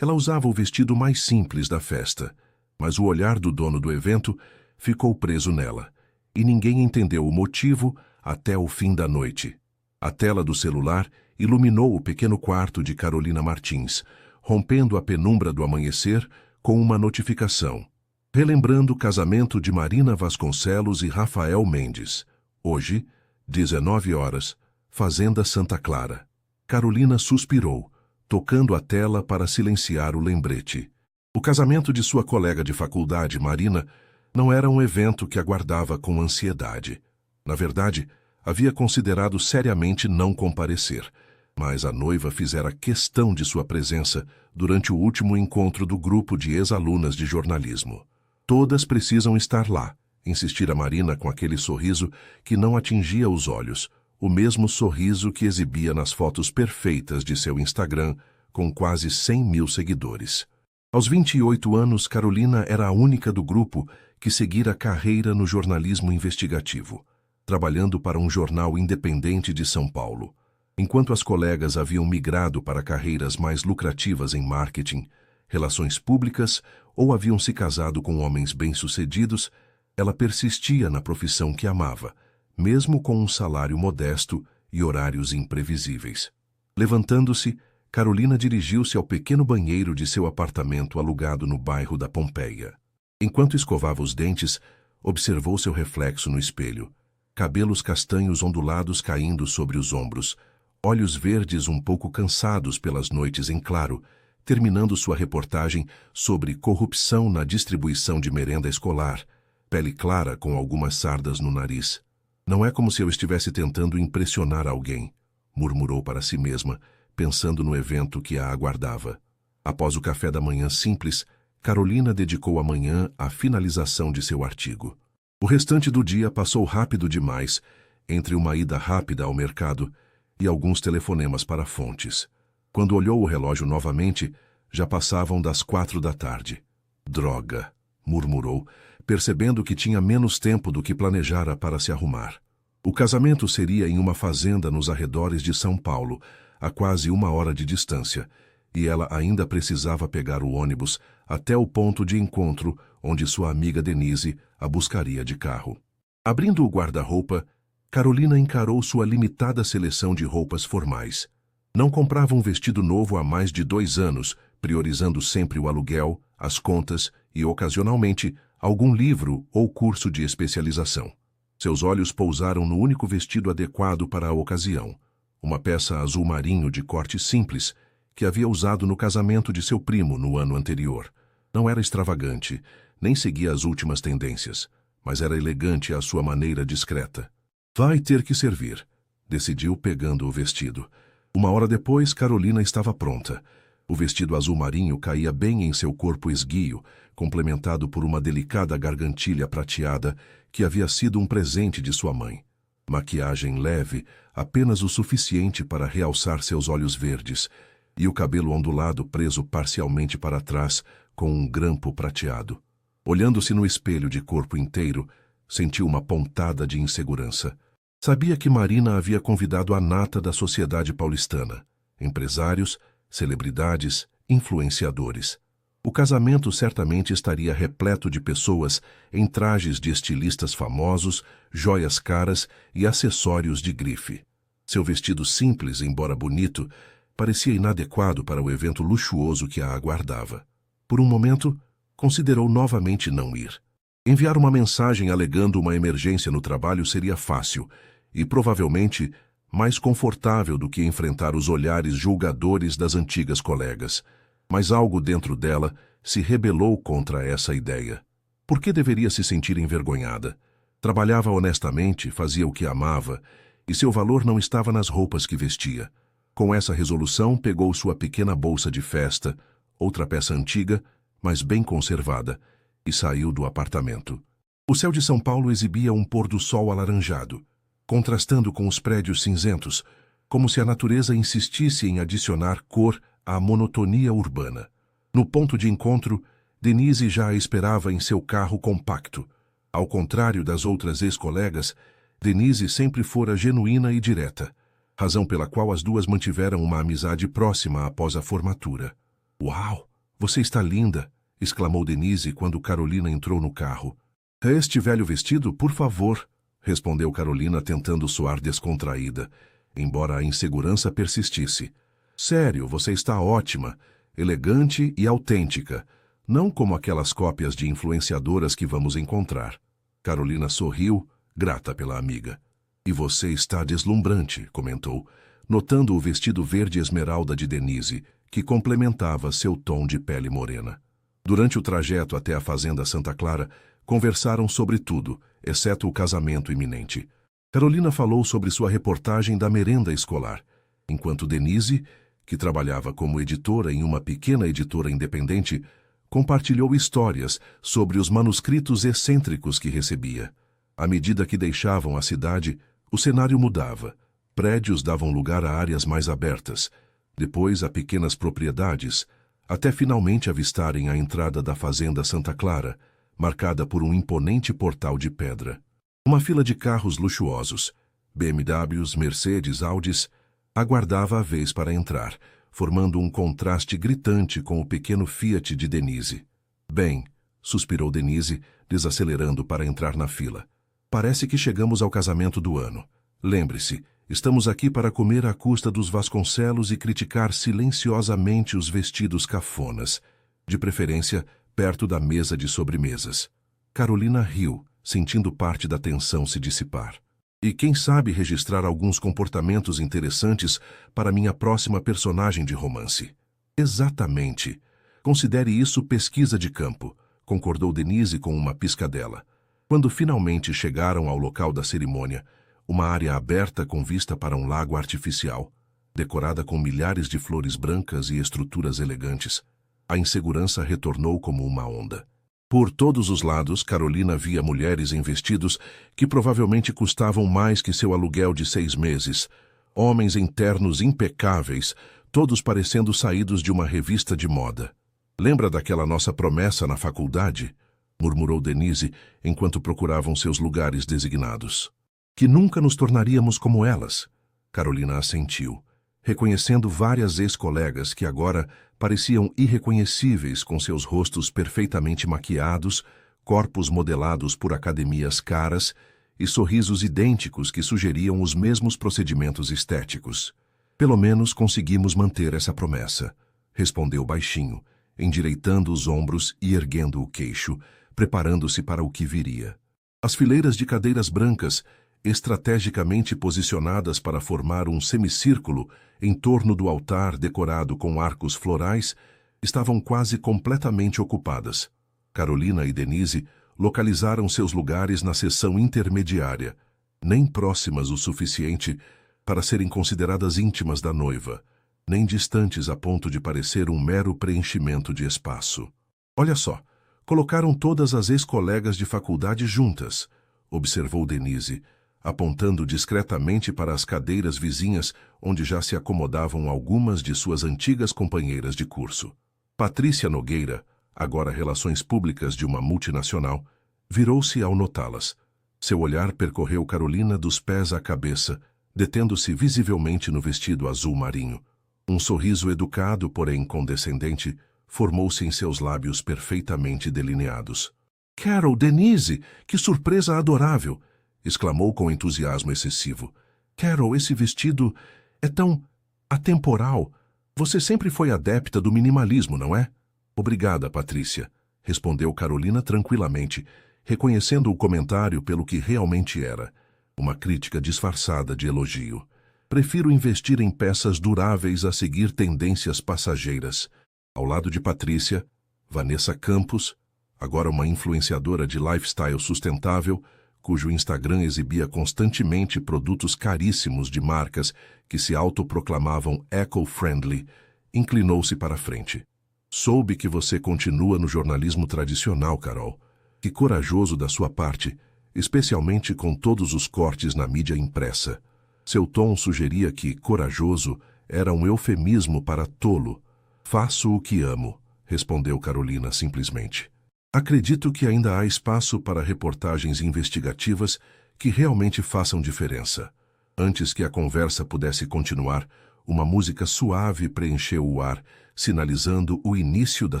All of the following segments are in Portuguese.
Ela usava o vestido mais simples da festa, mas o olhar do dono do evento ficou preso nela, e ninguém entendeu o motivo até o fim da noite. A tela do celular iluminou o pequeno quarto de Carolina Martins, rompendo a penumbra do amanhecer com uma notificação, relembrando o casamento de Marina Vasconcelos e Rafael Mendes. Hoje, 19 horas, Fazenda Santa Clara. Carolina suspirou, tocando a tela para silenciar o lembrete. O casamento de sua colega de faculdade, Marina, não era um evento que aguardava com ansiedade. Na verdade, havia considerado seriamente não comparecer, mas a noiva fizera questão de sua presença durante o último encontro do grupo de ex-alunas de jornalismo. Todas precisam estar lá, insistira Marina com aquele sorriso que não atingia os olhos, o mesmo sorriso que exibia nas fotos perfeitas de seu Instagram, com quase 100 mil seguidores. Aos 28 anos, Carolina era a única do grupo que seguira carreira no jornalismo investigativo, trabalhando para um jornal independente de São Paulo. Enquanto as colegas haviam migrado para carreiras mais lucrativas em marketing, relações públicas ou haviam se casado com homens bem-sucedidos, ela persistia na profissão que amava, mesmo com um salário modesto e horários imprevisíveis. Levantando-se, Carolina dirigiu-se ao pequeno banheiro de seu apartamento alugado no bairro da Pompeia. Enquanto escovava os dentes, observou seu reflexo no espelho. Cabelos castanhos ondulados caindo sobre os ombros, olhos verdes um pouco cansados pelas noites em claro, terminando sua reportagem sobre corrupção na distribuição de merenda escolar, pele clara com algumas sardas no nariz. Não é como se eu estivesse tentando impressionar alguém, murmurou para si mesma, pensando no evento que a aguardava. Após o café da manhã simples, Carolina dedicou a manhã à finalização de seu artigo. O restante do dia passou rápido demais, entre uma ida rápida ao mercado e alguns telefonemas para fontes. Quando olhou o relógio novamente, já passavam das 4 da tarde. Droga, murmurou, percebendo que tinha menos tempo do que planejara para se arrumar. O casamento seria em uma fazenda nos arredores de São Paulo, a quase 1 hora de distância, e ela ainda precisava pegar o ônibus até o ponto de encontro onde sua amiga Denise a buscaria de carro. Abrindo o guarda-roupa, Carolina encarou sua limitada seleção de roupas formais. Não comprava um vestido novo há mais de 2 anos, priorizando sempre o aluguel, as contas e, ocasionalmente, algum livro ou curso de especialização. Seus olhos pousaram no único vestido adequado para a ocasião, uma peça azul marinho de corte simples, que havia usado no casamento de seu primo no ano anterior. Não era extravagante, nem seguia as últimas tendências, mas era elegante à sua maneira discreta. Vai ter que servir, decidiu pegando o vestido. 1 hora depois, Carolina estava pronta. O vestido azul marinho caía bem em seu corpo esguio, complementado por uma delicada gargantilha prateada que havia sido um presente de sua mãe. Maquiagem leve, apenas o suficiente para realçar seus olhos verdes, e o cabelo ondulado preso parcialmente para trás com um grampo prateado. Olhando-se no espelho de corpo inteiro, sentiu uma pontada de insegurança. Sabia que Marina havia convidado a nata da sociedade paulistana, empresários, celebridades, influenciadores. O casamento certamente estaria repleto de pessoas em trajes de estilistas famosos, joias caras e acessórios de grife. Seu vestido simples, embora bonito, parecia inadequado para o evento luxuoso que a aguardava. Por um momento, considerou novamente não ir. Enviar uma mensagem alegando uma emergência no trabalho seria fácil e, provavelmente, mais confortável do que enfrentar os olhares julgadores das antigas colegas. Mas algo dentro dela se rebelou contra essa ideia. Por que deveria se sentir envergonhada? Trabalhava honestamente, fazia o que amava, e seu valor não estava nas roupas que vestia. Com essa resolução, pegou sua pequena bolsa de festa, outra peça antiga, mas bem conservada, e saiu do apartamento. O céu de São Paulo exibia um pôr-do-sol alaranjado, contrastando com os prédios cinzentos, como se a natureza insistisse em adicionar cor à monotonia urbana. No ponto de encontro, Denise já a esperava em seu carro compacto. Ao contrário das outras ex-colegas, Denise sempre fora genuína e direta, razão pela qual as duas mantiveram uma amizade próxima após a formatura. Uau! Você está linda, exclamou Denise quando Carolina entrou no carro. É este velho vestido, por favor, respondeu Carolina tentando soar descontraída, embora a insegurança persistisse. Sério, você está ótima, elegante e autêntica, não como aquelas cópias de influenciadoras que vamos encontrar. Carolina sorriu, grata pela amiga. E você está deslumbrante, comentou, notando o vestido verde esmeralda de Denise, que complementava seu tom de pele morena. Durante o trajeto até a fazenda Santa Clara, conversaram sobre tudo, exceto o casamento iminente. Carolina falou sobre sua reportagem da merenda escolar, enquanto Denise, que trabalhava como editora em uma pequena editora independente, compartilhou histórias sobre os manuscritos excêntricos que recebia. À medida que deixavam a cidade, o cenário mudava. Prédios davam lugar a áreas mais abertas, depois a pequenas propriedades, até finalmente avistarem a entrada da fazenda Santa Clara, marcada por um imponente portal de pedra. Uma fila de carros luxuosos, BMWs, Mercedes, Audis, aguardava a vez para entrar, formando um contraste gritante com o pequeno Fiat de Denise. Bem, suspirou Denise, desacelerando para entrar na fila. Parece que chegamos ao casamento do ano. Lembre-se, estamos aqui para comer à custa dos Vasconcelos e criticar silenciosamente os vestidos cafonas, de preferência perto da mesa de sobremesas. Carolina riu, sentindo parte da tensão se dissipar. E quem sabe registrar alguns comportamentos interessantes para minha próxima personagem de romance. Exatamente. Considere isso pesquisa de campo, concordou Denise com uma piscadela. Quando finalmente chegaram ao local da cerimônia, uma área aberta com vista para um lago artificial, decorada com milhares de flores brancas e estruturas elegantes, a insegurança retornou como uma onda. Por todos os lados, Carolina via mulheres em vestidos que provavelmente custavam mais que seu aluguel de 6 meses, homens em ternos impecáveis, todos parecendo saídos de uma revista de moda. Lembra daquela nossa promessa na faculdade? Murmurou Denise enquanto procuravam seus lugares designados. Que nunca nos tornaríamos como elas. Carolina assentiu, reconhecendo várias ex-colegas que agora pareciam irreconhecíveis com seus rostos perfeitamente maquiados, corpos modelados por academias caras e sorrisos idênticos que sugeriam os mesmos procedimentos estéticos. Pelo menos conseguimos manter essa promessa, respondeu baixinho, endireitando os ombros e erguendo o queixo, preparando-se para o que viria. As fileiras de cadeiras brancas, estrategicamente posicionadas para formar um semicírculo em torno do altar decorado com arcos florais, estavam quase completamente ocupadas. Carolina e Denise localizaram seus lugares na seção intermediária, nem próximas o suficiente para serem consideradas íntimas da noiva, nem distantes a ponto de parecer um mero preenchimento de espaço. Olha só, colocaram todas as ex-colegas de faculdade juntas, observou Denise, apontando discretamente para as cadeiras vizinhas onde já se acomodavam algumas de suas antigas companheiras de curso. Patrícia Nogueira, agora relações públicas de uma multinacional, virou-se ao notá-las. Seu olhar percorreu Carolina dos pés à cabeça, detendo-se visivelmente no vestido azul marinho. Um sorriso educado, porém condescendente, formou-se em seus lábios perfeitamente delineados. "Carol, Denise, que surpresa adorável!" exclamou com entusiasmo excessivo. "Carol, esse vestido é tão atemporal. Você sempre foi adepta do minimalismo, não é?" "Obrigada, Patrícia", respondeu Carolina tranquilamente, reconhecendo o comentário pelo que realmente era, uma crítica disfarçada de elogio. "Prefiro investir em peças duráveis a seguir tendências passageiras." Ao lado de Patrícia, Vanessa Campos, agora uma influenciadora de lifestyle sustentável, cujo Instagram exibia constantemente produtos caríssimos de marcas que se autoproclamavam eco-friendly, inclinou-se para a frente. "Soube que você continua no jornalismo tradicional, Carol. Que corajoso da sua parte, especialmente com todos os cortes na mídia impressa." Seu tom sugeria que corajoso era um eufemismo para tolo. "Faço o que amo", respondeu Carolina simplesmente. "Acredito que ainda há espaço para reportagens investigativas que realmente façam diferença." Antes que a conversa pudesse continuar, uma música suave preencheu o ar, sinalizando o início da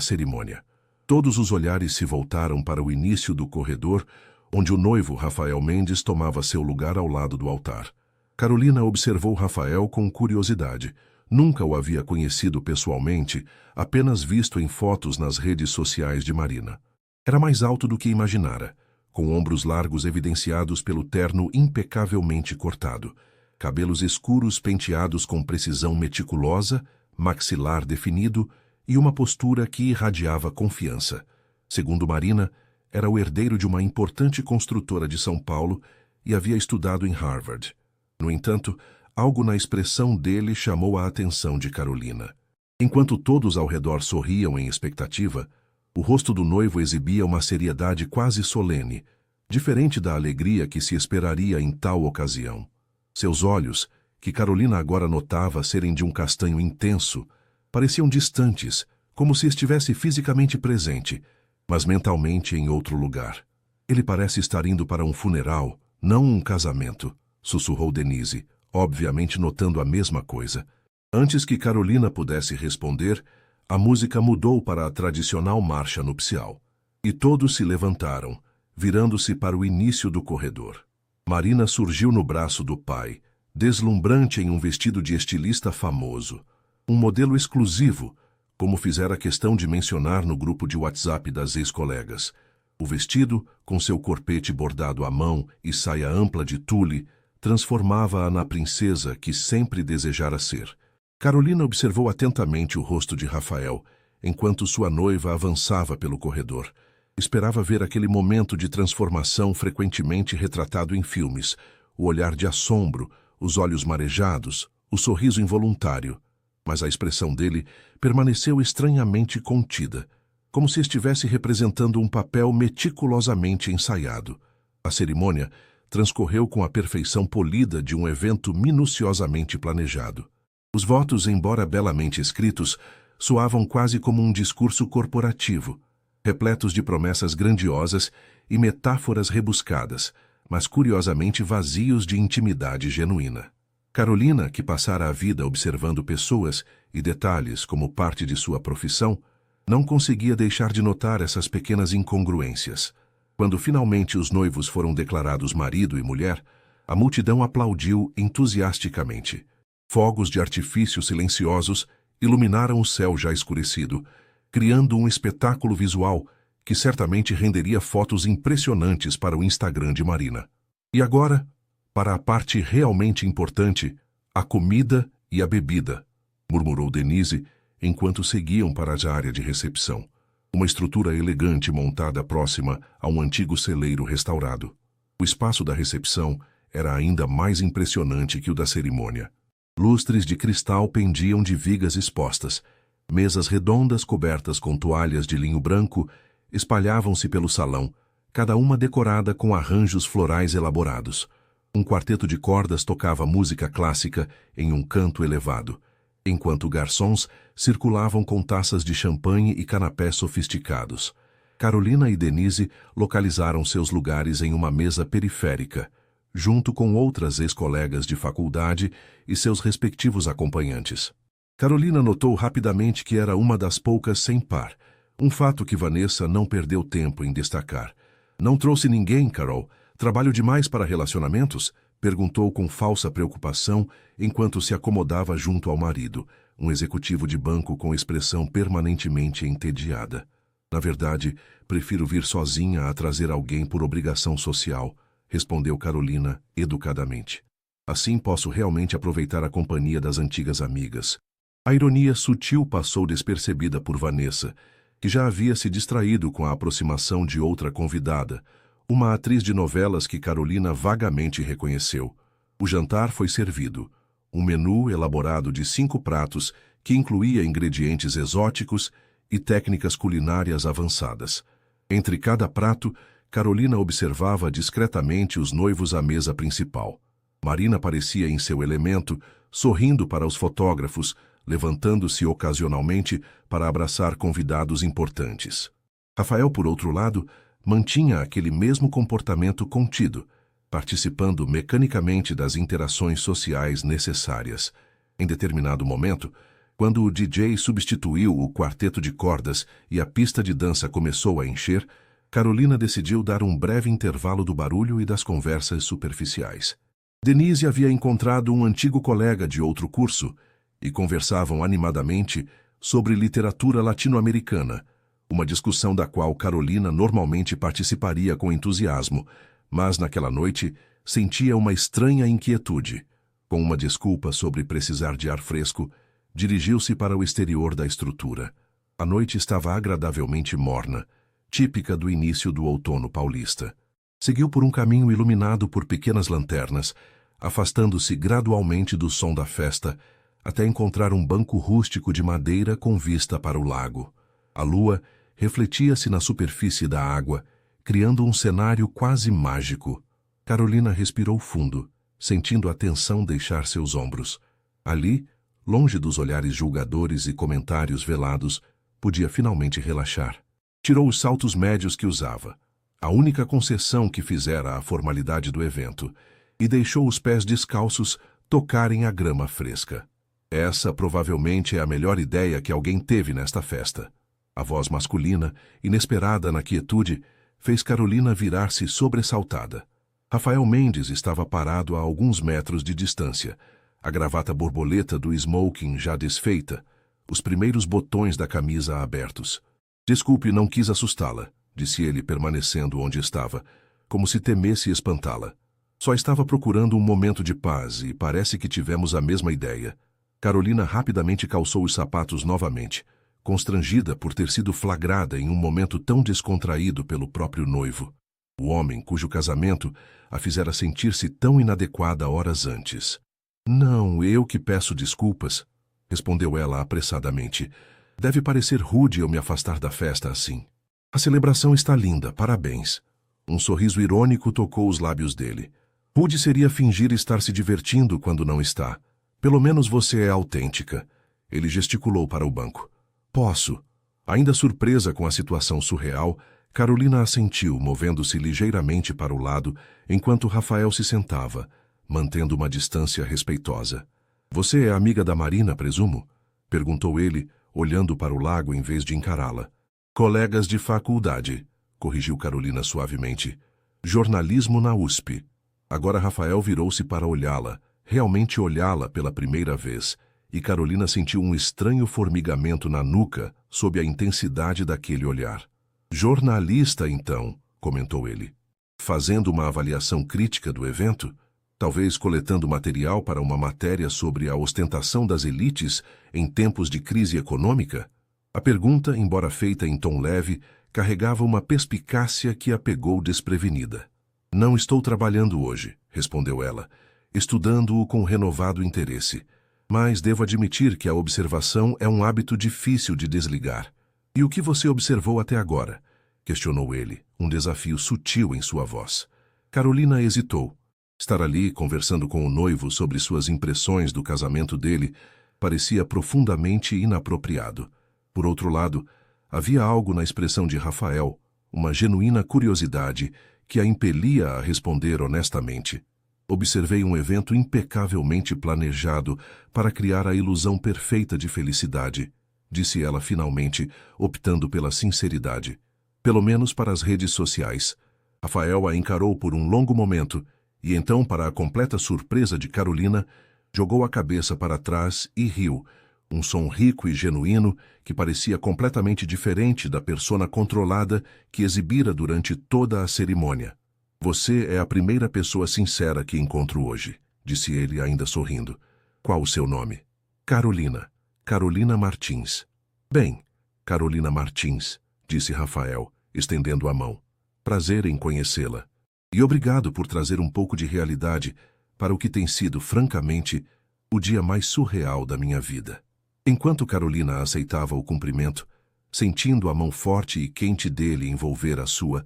cerimônia. Todos os olhares se voltaram para o início do corredor, onde o noivo Rafael Mendes tomava seu lugar ao lado do altar. Carolina observou Rafael com curiosidade. Nunca o havia conhecido pessoalmente, apenas visto em fotos nas redes sociais de Marina. Era mais alto do que imaginara, com ombros largos evidenciados pelo terno impecavelmente cortado, cabelos escuros penteados com precisão meticulosa, maxilar definido e uma postura que irradiava confiança. Segundo Marina, era o herdeiro de uma importante construtora de São Paulo e havia estudado em Harvard. No entanto, algo na expressão dele chamou a atenção de Carolina. Enquanto todos ao redor sorriam em expectativa, o rosto do noivo exibia uma seriedade quase solene, diferente da alegria que se esperaria em tal ocasião. Seus olhos, que Carolina agora notava serem de um castanho intenso, pareciam distantes, como se estivesse fisicamente presente, mas mentalmente em outro lugar. Ele parece estar indo para um funeral, não um casamento, sussurrou Denise, obviamente notando a mesma coisa. Antes que Carolina pudesse responder, a música mudou para a tradicional marcha nupcial. E todos se levantaram, virando-se para o início do corredor. Marina surgiu no braço do pai, deslumbrante em um vestido de estilista famoso. Um modelo exclusivo, como fizera questão de mencionar no grupo de WhatsApp das ex-colegas. O vestido, com seu corpete bordado à mão e saia ampla de tule, transformava-a na princesa que sempre desejara ser. Carolina observou atentamente o rosto de Rafael, enquanto sua noiva avançava pelo corredor. Esperava ver aquele momento de transformação frequentemente retratado em filmes, o olhar de assombro, os olhos marejados, o sorriso involuntário. Mas a expressão dele permaneceu estranhamente contida, como se estivesse representando um papel meticulosamente ensaiado. A cerimônia transcorreu com a perfeição polida de um evento minuciosamente planejado. Os votos, embora belamente escritos, soavam quase como um discurso corporativo, repletos de promessas grandiosas e metáforas rebuscadas, mas curiosamente vazios de intimidade genuína. Carolina, que passara a vida observando pessoas e detalhes como parte de sua profissão, não conseguia deixar de notar essas pequenas incongruências. Quando finalmente os noivos foram declarados marido e mulher, a multidão aplaudiu entusiasticamente. Fogos de artifício silenciosos iluminaram o céu já escurecido, criando um espetáculo visual que certamente renderia fotos impressionantes para o Instagram de Marina. E agora, para a parte realmente importante, a comida e a bebida, murmurou Denise, enquanto seguiam para a área de recepção, uma estrutura elegante montada próxima a um antigo celeiro restaurado. O espaço da recepção era ainda mais impressionante que o da cerimônia. Lustres de cristal pendiam de vigas expostas. Mesas redondas cobertas com toalhas de linho branco espalhavam-se pelo salão, cada uma decorada com arranjos florais elaborados. Um quarteto de cordas tocava música clássica em um canto elevado, enquanto garçons circulavam com taças de champanhe e canapés sofisticados. Carolina e Denise localizaram seus lugares em uma mesa periférica, junto com outras ex-colegas de faculdade e seus respectivos acompanhantes. Carolina notou rapidamente que era uma das poucas sem par, um fato que Vanessa não perdeu tempo em destacar. "Não trouxe ninguém, Carol? Trabalho demais para relacionamentos?" perguntou com falsa preocupação enquanto se acomodava junto ao marido, um executivo de banco com expressão permanentemente entediada. "Na verdade, prefiro vir sozinha a trazer alguém por obrigação social", respondeu Carolina educadamente. "Assim posso realmente aproveitar a companhia das antigas amigas." A ironia sutil passou despercebida por Vanessa, que já havia se distraído com a aproximação de outra convidada, uma atriz de novelas que Carolina vagamente reconheceu. O jantar foi servido, um menu elaborado de 5 pratos que incluía ingredientes exóticos e técnicas culinárias avançadas. Entre cada prato, Carolina observava discretamente os noivos à mesa principal. Marina parecia em seu elemento, sorrindo para os fotógrafos, levantando-se ocasionalmente para abraçar convidados importantes. Rafael, por outro lado, mantinha aquele mesmo comportamento contido, participando mecanicamente das interações sociais necessárias. Em determinado momento, Quando o DJ substituiu o quarteto de cordas e a pista de dança começou a encher, Carolina decidiu dar um breve intervalo do barulho e das conversas superficiais. Denise havia encontrado um antigo colega de outro curso e conversavam animadamente sobre literatura latino-americana, uma discussão da qual Carolina normalmente participaria com entusiasmo, mas naquela noite sentia uma estranha inquietude. Com uma desculpa sobre precisar de ar fresco, dirigiu-se para o exterior da estrutura. A noite estava agradavelmente morna, típica do início do outono paulista. Seguiu por um caminho iluminado por pequenas lanternas, afastando-se gradualmente do som da festa, até encontrar um banco rústico de madeira com vista para o lago. A lua refletia-se na superfície da água, criando um cenário quase mágico. Carolina respirou fundo, sentindo a tensão deixar seus ombros. Ali, longe dos olhares julgadores e comentários velados, podia finalmente relaxar. Tirou os saltos médios que usava, a única concessão que fizera à formalidade do evento, e deixou os pés descalços tocarem a grama fresca. Essa provavelmente é a melhor ideia que alguém teve nesta festa. A voz masculina, inesperada na quietude, fez Carolina virar-se sobressaltada. Rafael Mendes estava parado a alguns metros de distância, a gravata borboleta do smoking já desfeita, os primeiros botões da camisa abertos. Desculpe, não quis assustá-la, disse ele permanecendo onde estava, como se temesse espantá-la. Só estava procurando um momento de paz e parece que tivemos a mesma ideia. Carolina rapidamente calçou os sapatos novamente, constrangida por ter sido flagrada em um momento tão descontraído pelo próprio noivo, o homem cujo casamento a fizera sentir-se tão inadequada horas antes. Não, eu que peço desculpas, respondeu ela apressadamente. Deve parecer rude eu me afastar da festa assim. A celebração está linda, parabéns. Um sorriso irônico tocou os lábios dele. Rude seria fingir estar se divertindo quando não está. Pelo menos você é autêntica. Ele gesticulou para o banco. Posso. Ainda surpresa com a situação surreal, Carolina assentiu, movendo-se ligeiramente para o lado, enquanto Rafael se sentava, mantendo uma distância respeitosa. Você é amiga da Marina, presumo? Perguntou ele, olhando para o lago em vez de encará-la. Colegas de faculdade, corrigiu Carolina suavemente. Jornalismo na USP. Agora Rafael virou-se para olhá-la, realmente olhá-la pela primeira vez, e Carolina sentiu um estranho formigamento na nuca sob a intensidade daquele olhar. Jornalista, então, comentou ele. Fazendo uma avaliação crítica do evento? Talvez coletando material para uma matéria sobre a ostentação das elites em tempos de crise econômica? A pergunta, embora feita em tom leve, carregava uma perspicácia que a pegou desprevenida. Não estou trabalhando hoje, respondeu ela, estudando-o com renovado interesse. Mas devo admitir que a observação é um hábito difícil de desligar. E o que você observou até agora? Questionou ele, um desafio sutil em sua voz. Carolina hesitou. Estar ali conversando com o noivo sobre suas impressões do casamento dele parecia profundamente inapropriado. Por outro lado, havia algo na expressão de Rafael, uma genuína curiosidade que a impelia a responder honestamente. Observei um evento impecavelmente planejado para criar a ilusão perfeita de felicidade, disse ela finalmente, optando pela sinceridade. Pelo menos para as redes sociais. Rafael a encarou por um longo momento e então, para a completa surpresa de Carolina, jogou a cabeça para trás e riu, um som rico e genuíno que parecia completamente diferente da persona controlada que exibira durante toda a cerimônia. Você é a primeira pessoa sincera que encontro hoje, disse ele ainda sorrindo. Qual o seu nome? Carolina. Carolina Martins. Bem, Carolina Martins, disse Rafael, estendendo a mão. Prazer em conhecê-la. E obrigado por trazer um pouco de realidade para o que tem sido, francamente, o dia mais surreal da minha vida. Enquanto Carolina aceitava o cumprimento, sentindo a mão forte e quente dele envolver a sua,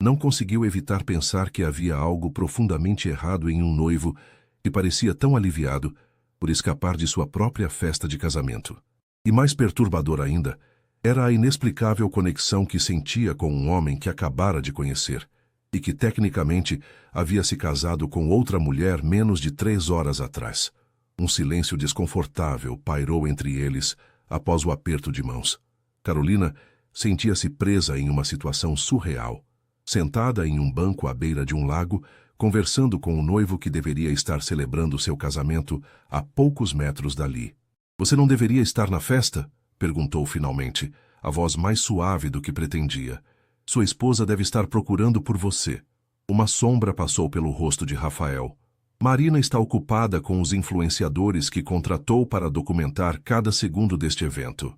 não conseguiu evitar pensar que havia algo profundamente errado em um noivo que parecia tão aliviado por escapar de sua própria festa de casamento. E mais perturbador ainda, era a inexplicável conexão que sentia com um homem que acabara de conhecer e que, tecnicamente, havia se casado com outra mulher menos de 3 horas atrás. Um silêncio desconfortável pairou entre eles após o aperto de mãos. Carolina sentia-se presa em uma situação surreal, sentada em um banco à beira de um lago, conversando com o noivo que deveria estar celebrando seu casamento a poucos metros dali. "Você não deveria estar na festa?" perguntou finalmente, a voz mais suave do que pretendia. "Sua esposa deve estar procurando por você." Uma sombra passou pelo rosto de Rafael. "Marina está ocupada com os influenciadores que contratou para documentar cada segundo deste evento.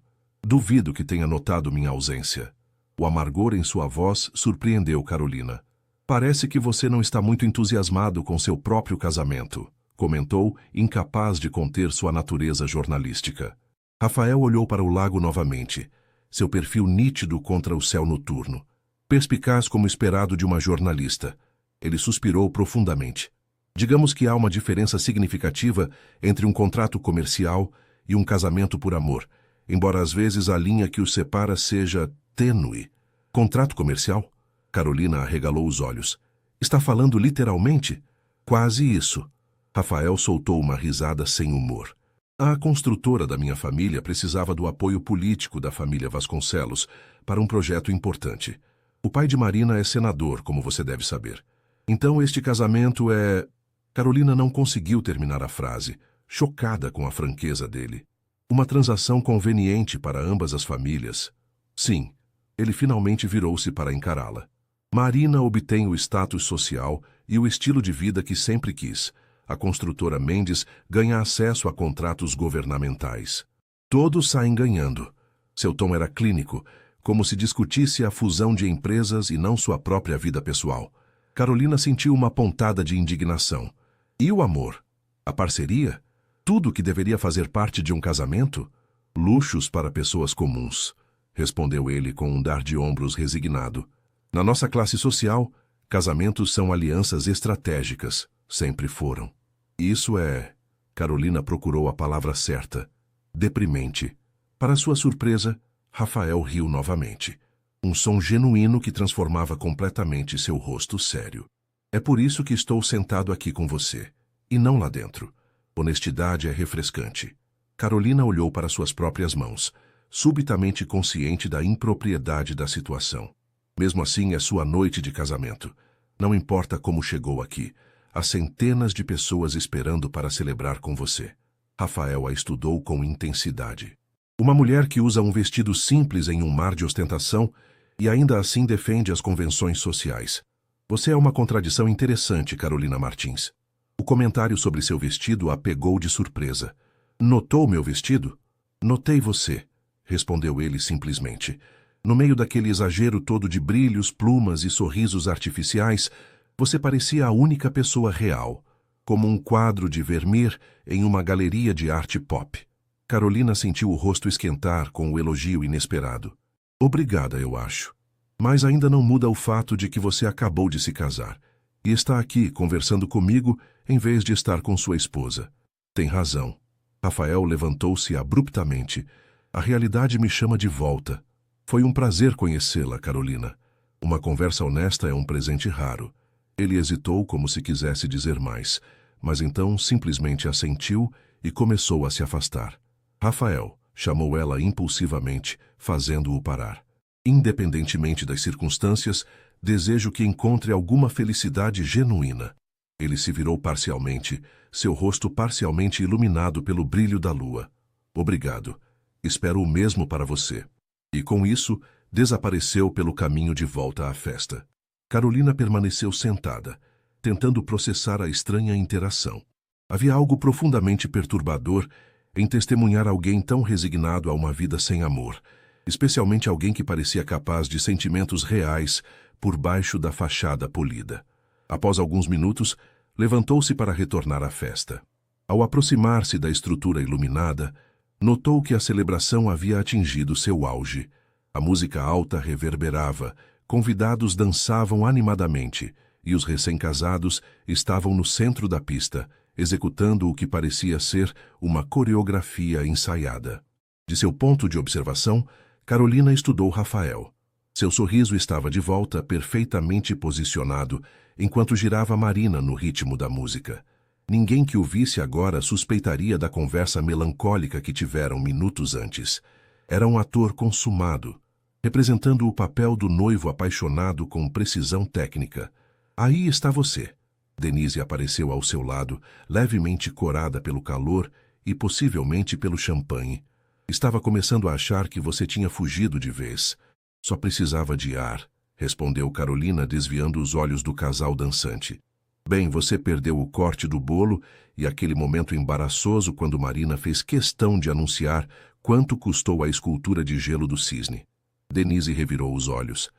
Duvido que tenha notado minha ausência." O amargor em sua voz surpreendeu Carolina. "Parece que você não está muito entusiasmado com seu próprio casamento", comentou, incapaz de conter sua natureza jornalística. Rafael olhou para o lago novamente, seu perfil nítido contra o céu noturno. Perspicaz como esperado de uma jornalista. Ele suspirou profundamente. "Digamos que há uma diferença significativa entre um contrato comercial e um casamento por amor, embora às vezes a linha que os separa seja tênue." "Contrato comercial?" Carolina arregalou os olhos. "Está falando literalmente?" "Quase isso." Rafael soltou uma risada sem humor. "A construtora da minha família precisava do apoio político da família Vasconcelos para um projeto importante. O pai de Marina é senador, como você deve saber. Então este casamento é..." Carolina não conseguiu terminar a frase, chocada com a franqueza dele. "Uma transação conveniente para ambas as famílias." "Sim." Ele finalmente virou-se para encará-la. "Marina obtém o status social e o estilo de vida que sempre quis. A construtora Mendes ganha acesso a contratos governamentais. Todos saem ganhando." Seu tom era clínico, como se discutisse a fusão de empresas e não sua própria vida pessoal. Carolina sentiu uma pontada de indignação. E o amor? A parceria? Tudo que deveria fazer parte de um casamento? "Luxos para pessoas comuns", respondeu ele com um dar de ombros resignado. "Na nossa classe social, casamentos são alianças estratégicas. Sempre foram." "Isso é..." Carolina procurou a palavra certa. "Deprimente." Para sua surpresa, Rafael riu novamente. Um som genuíno que transformava completamente seu rosto sério. "É por isso que estou sentado aqui com você, e não lá dentro. Honestidade é refrescante." Carolina olhou para suas próprias mãos, subitamente consciente da impropriedade da situação. "Mesmo assim, é sua noite de casamento. Não importa como chegou aqui. Há centenas de pessoas esperando para celebrar com você." Rafael a estudou com intensidade. "Uma mulher que usa um vestido simples em um mar de ostentação e ainda assim defende as convenções sociais. Você é uma contradição interessante, Carolina Martins." O comentário sobre seu vestido a pegou de surpresa. "Notou meu vestido?" "Notei você", respondeu ele simplesmente. "No meio daquele exagero todo de brilhos, plumas e sorrisos artificiais, você parecia a única pessoa real, como um quadro de Vermeer em uma galeria de arte pop." Carolina sentiu o rosto esquentar com o elogio inesperado. "Obrigada, eu acho. Mas ainda não muda o fato de que você acabou de se casar e está aqui conversando comigo em vez de estar com sua esposa." "Tem razão." Rafael levantou-se abruptamente. "A realidade me chama de volta. Foi um prazer conhecê-la, Carolina. Uma conversa honesta é um presente raro." Ele hesitou como se quisesse dizer mais, mas então simplesmente assentiu e começou a se afastar. "Rafael", chamou ela impulsivamente, fazendo-o parar. "Independentemente das circunstâncias, desejo que encontre alguma felicidade genuína." Ele se virou parcialmente, seu rosto parcialmente iluminado pelo brilho da lua. "Obrigado. Espero o mesmo para você." E com isso, desapareceu pelo caminho de volta à festa. Carolina permaneceu sentada, tentando processar a estranha interação. Havia algo profundamente perturbador em testemunhar alguém tão resignado a uma vida sem amor, especialmente alguém que parecia capaz de sentimentos reais por baixo da fachada polida. Após alguns minutos, levantou-se para retornar à festa. Ao aproximar-se da estrutura iluminada, notou que a celebração havia atingido seu auge. A música alta reverberava, convidados dançavam animadamente e os recém-casados estavam no centro da pista, executando o que parecia ser uma coreografia ensaiada. De seu ponto de observação, Carolina estudou Rafael. Seu sorriso estava de volta, perfeitamente posicionado, enquanto girava Marina no ritmo da música. Ninguém que o visse agora suspeitaria da conversa melancólica que tiveram minutos antes. Era um ator consumado, representando o papel do noivo apaixonado com precisão técnica. Aí está você. Denise apareceu ao seu lado, levemente corada pelo calor e possivelmente pelo champanhe. Estava começando a achar que você tinha fugido de vez. Só precisava de ar, respondeu Carolina, desviando os olhos do casal dançante. Bem, você perdeu o corte do bolo e aquele momento embaraçoso quando Marina fez questão de anunciar quanto custou a escultura de gelo do cisne. Denise revirou os olhos,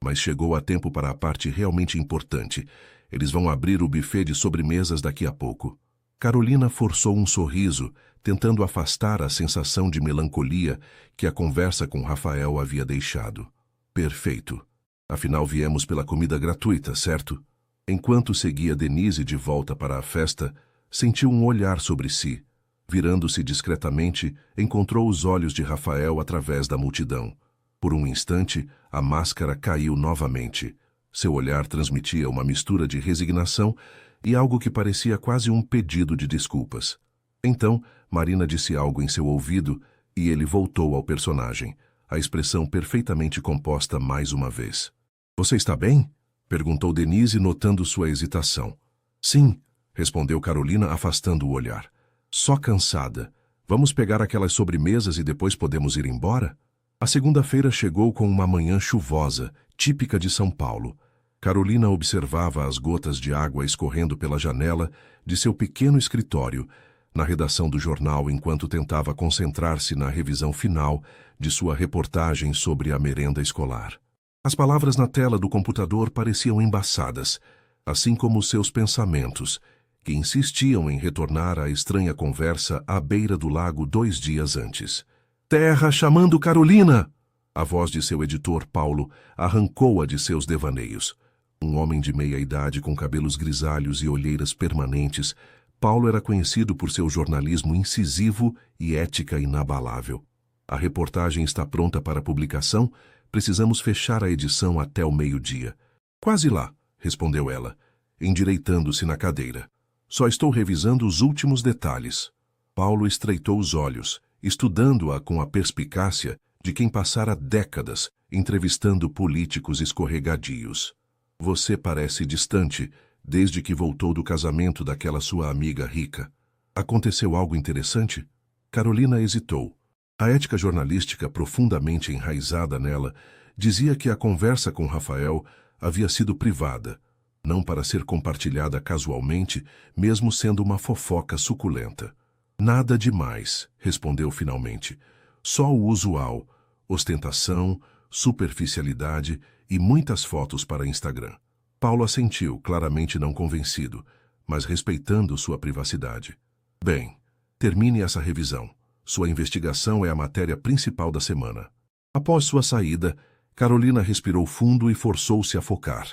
mas chegou a tempo para a parte realmente importante. Eles vão abrir o buffet de sobremesas daqui a pouco. Carolina forçou um sorriso, tentando afastar a sensação de melancolia que a conversa com Rafael havia deixado. Perfeito. Afinal, viemos pela comida gratuita, certo? Enquanto seguia Denise de volta para a festa, sentiu um olhar sobre si. Virando-se discretamente, encontrou os olhos de Rafael através da multidão. Por um instante, a máscara caiu novamente. Seu olhar transmitia uma mistura de resignação e algo que parecia quase um pedido de desculpas. Então, Marina disse algo em seu ouvido e ele voltou ao personagem, a expressão perfeitamente composta mais uma vez. Você está bem? Perguntou Denise, notando sua hesitação. Sim, respondeu Carolina, afastando o olhar. Só cansada. Vamos pegar aquelas sobremesas e depois podemos ir embora? A segunda-feira chegou com uma manhã chuvosa, típica de São Paulo. Carolina observava as gotas de água escorrendo pela janela de seu pequeno escritório, na redação do jornal, enquanto tentava concentrar-se na revisão final de sua reportagem sobre a merenda escolar. As palavras na tela do computador pareciam embaçadas, assim como seus pensamentos, que insistiam em retornar à estranha conversa à beira do lago 2 dias antes. Terra chamando Carolina! A voz de seu editor, Paulo, arrancou-a de seus devaneios. Um homem de meia idade com cabelos grisalhos e olheiras permanentes, Paulo era conhecido por seu jornalismo incisivo e ética inabalável. A reportagem está pronta para publicação. Precisamos fechar a edição até o meio-dia. Quase lá, respondeu ela, endireitando-se na cadeira. Só estou revisando os últimos detalhes. Paulo estreitou os olhos, estudando-a com a perspicácia de quem passara décadas entrevistando políticos escorregadios. Você parece distante desde que voltou do casamento daquela sua amiga rica. Aconteceu algo interessante? Carolina hesitou. A ética jornalística, profundamente enraizada nela, dizia que a conversa com Rafael havia sido privada, não para ser compartilhada casualmente, mesmo sendo uma fofoca suculenta. Nada demais, respondeu finalmente. Só o usual, ostentação, superficialidade e muitas fotos para Instagram. Paulo assentiu, claramente não convencido, mas respeitando sua privacidade. Bem, termine essa revisão. Sua investigação é a matéria principal da semana. Após sua saída, Carolina respirou fundo e forçou-se a focar.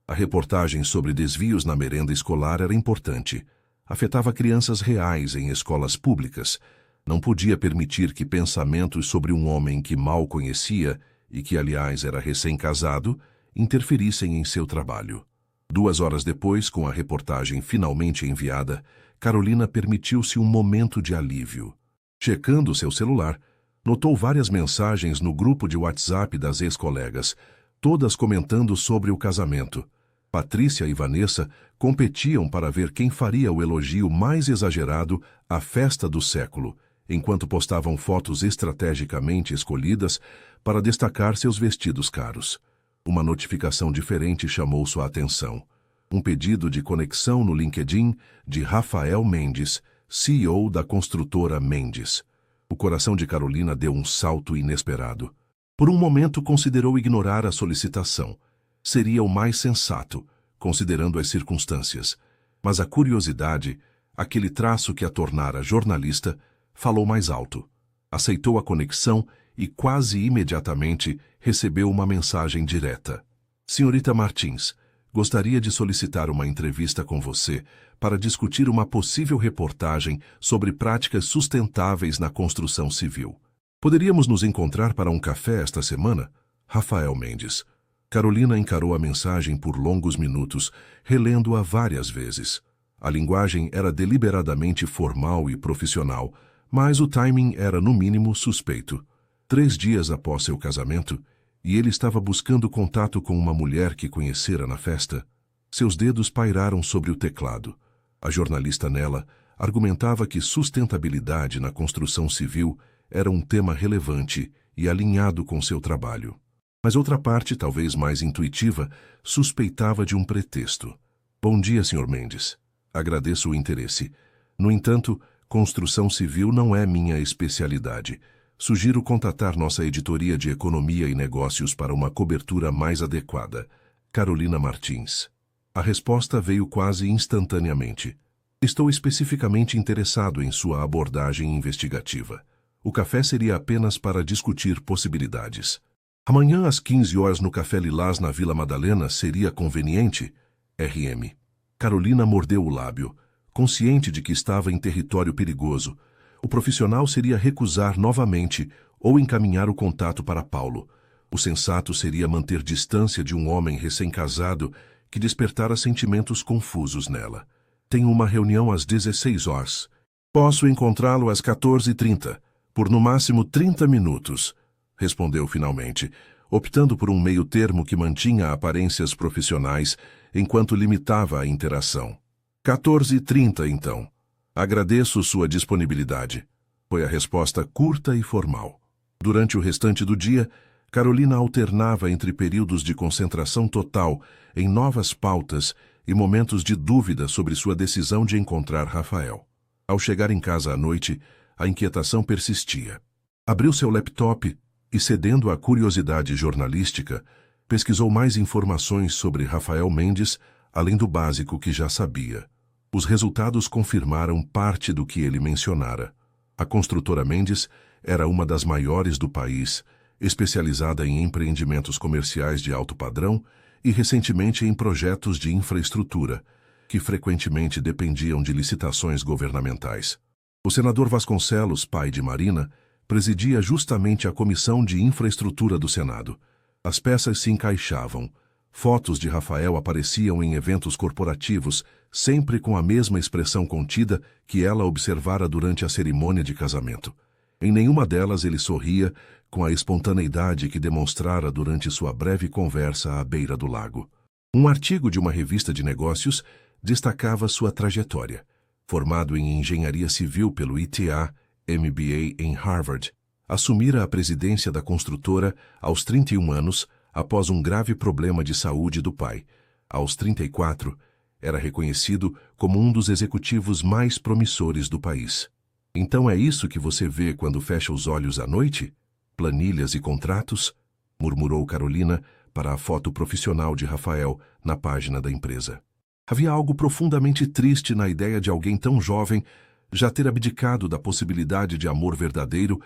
A reportagem sobre desvios na merenda escolar era importante. Afetava crianças reais em escolas públicas. Não podia permitir que pensamentos sobre um homem que mal conhecia, e que, aliás, era recém-casado, interferissem em seu trabalho. 2 horas depois, com a reportagem finalmente enviada, Carolina permitiu-se um momento de alívio. Checando seu celular, notou várias mensagens no grupo de WhatsApp das ex-colegas, todas comentando sobre o casamento. Patrícia e Vanessa competiam para ver quem faria o elogio mais exagerado à festa do século, enquanto postavam fotos estrategicamente escolhidas para destacar seus vestidos caros. Uma notificação diferente chamou sua atenção. Um pedido de conexão no LinkedIn de Rafael Mendes, CEO da construtora Mendes. O coração de Carolina deu um salto inesperado. Por um momento considerou ignorar a solicitação. Seria o mais sensato, considerando as circunstâncias. Mas a curiosidade, aquele traço que a tornara jornalista, falou mais alto. Aceitou a conexão e quase imediatamente recebeu uma mensagem direta. Senhorita Martins, gostaria de solicitar uma entrevista com você para discutir uma possível reportagem sobre práticas sustentáveis na construção civil. Poderíamos nos encontrar para um café esta semana? Rafael Mendes. Carolina encarou a mensagem por longos minutos, relendo-a várias vezes. A linguagem era deliberadamente formal e profissional, mas o timing era, no mínimo, suspeito. 3 dias após seu casamento, e ele estava buscando contato com uma mulher que conhecera na festa, seus dedos pairaram sobre o teclado. A jornalista nela argumentava que sustentabilidade na construção civil era um tema relevante e alinhado com seu trabalho. Mas outra parte, talvez mais intuitiva, suspeitava de um pretexto. Bom dia, Sr. Mendes. Agradeço o interesse. No entanto, construção civil não é minha especialidade. Sugiro contatar nossa editoria de Economia e Negócios para uma cobertura mais adequada. Carolina Martins. A resposta veio quase instantaneamente. Estou especificamente interessado em sua abordagem investigativa. O café seria apenas para discutir possibilidades. Amanhã às 15 horas no Café Lilás na Vila Madalena seria conveniente? RM. Carolina mordeu o lábio, consciente de que estava em território perigoso. O profissional seria recusar novamente ou encaminhar o contato para Paulo. O sensato seria manter distância de um homem recém-casado que despertara sentimentos confusos nela. Tenho uma reunião às 16 horas. Posso encontrá-lo às 14h30, por no máximo 30 minutos, respondeu finalmente, optando por um meio-termo que mantinha aparências profissionais enquanto limitava a interação. 14h30, então. Agradeço sua disponibilidade. Foi a resposta curta e formal. Durante o restante do dia, Carolina alternava entre períodos de concentração total em novas pautas e momentos de dúvida sobre sua decisão de encontrar Rafael. Ao chegar em casa à noite, a inquietação persistia. Abriu seu laptop e, cedendo à curiosidade jornalística, pesquisou mais informações sobre Rafael Mendes, além do básico que já sabia. Os resultados confirmaram parte do que ele mencionara. A construtora Mendes era uma das maiores do país, especializada em empreendimentos comerciais de alto padrão e recentemente em projetos de infraestrutura, que frequentemente dependiam de licitações governamentais. O senador Vasconcelos, pai de Marina, presidia justamente a Comissão de Infraestrutura do Senado. As peças se encaixavam. Fotos de Rafael apareciam em eventos corporativos, sempre com a mesma expressão contida que ela observara durante a cerimônia de casamento. Em nenhuma delas ele sorria com a espontaneidade que demonstrara durante sua breve conversa à beira do lago. Um artigo de uma revista de negócios destacava sua trajetória. Formado em engenharia civil pelo ITA, MBA em Harvard, assumira a presidência da construtora aos 31 anos após um grave problema de saúde do pai. Aos 34, era reconhecido como um dos executivos mais promissores do país. Então é isso que você vê quando fecha os olhos à noite? Planilhas e contratos? Murmurou Carolina para a foto profissional de Rafael na página da empresa. Havia algo profundamente triste na ideia de alguém tão jovem já ter abdicado da possibilidade de amor verdadeiro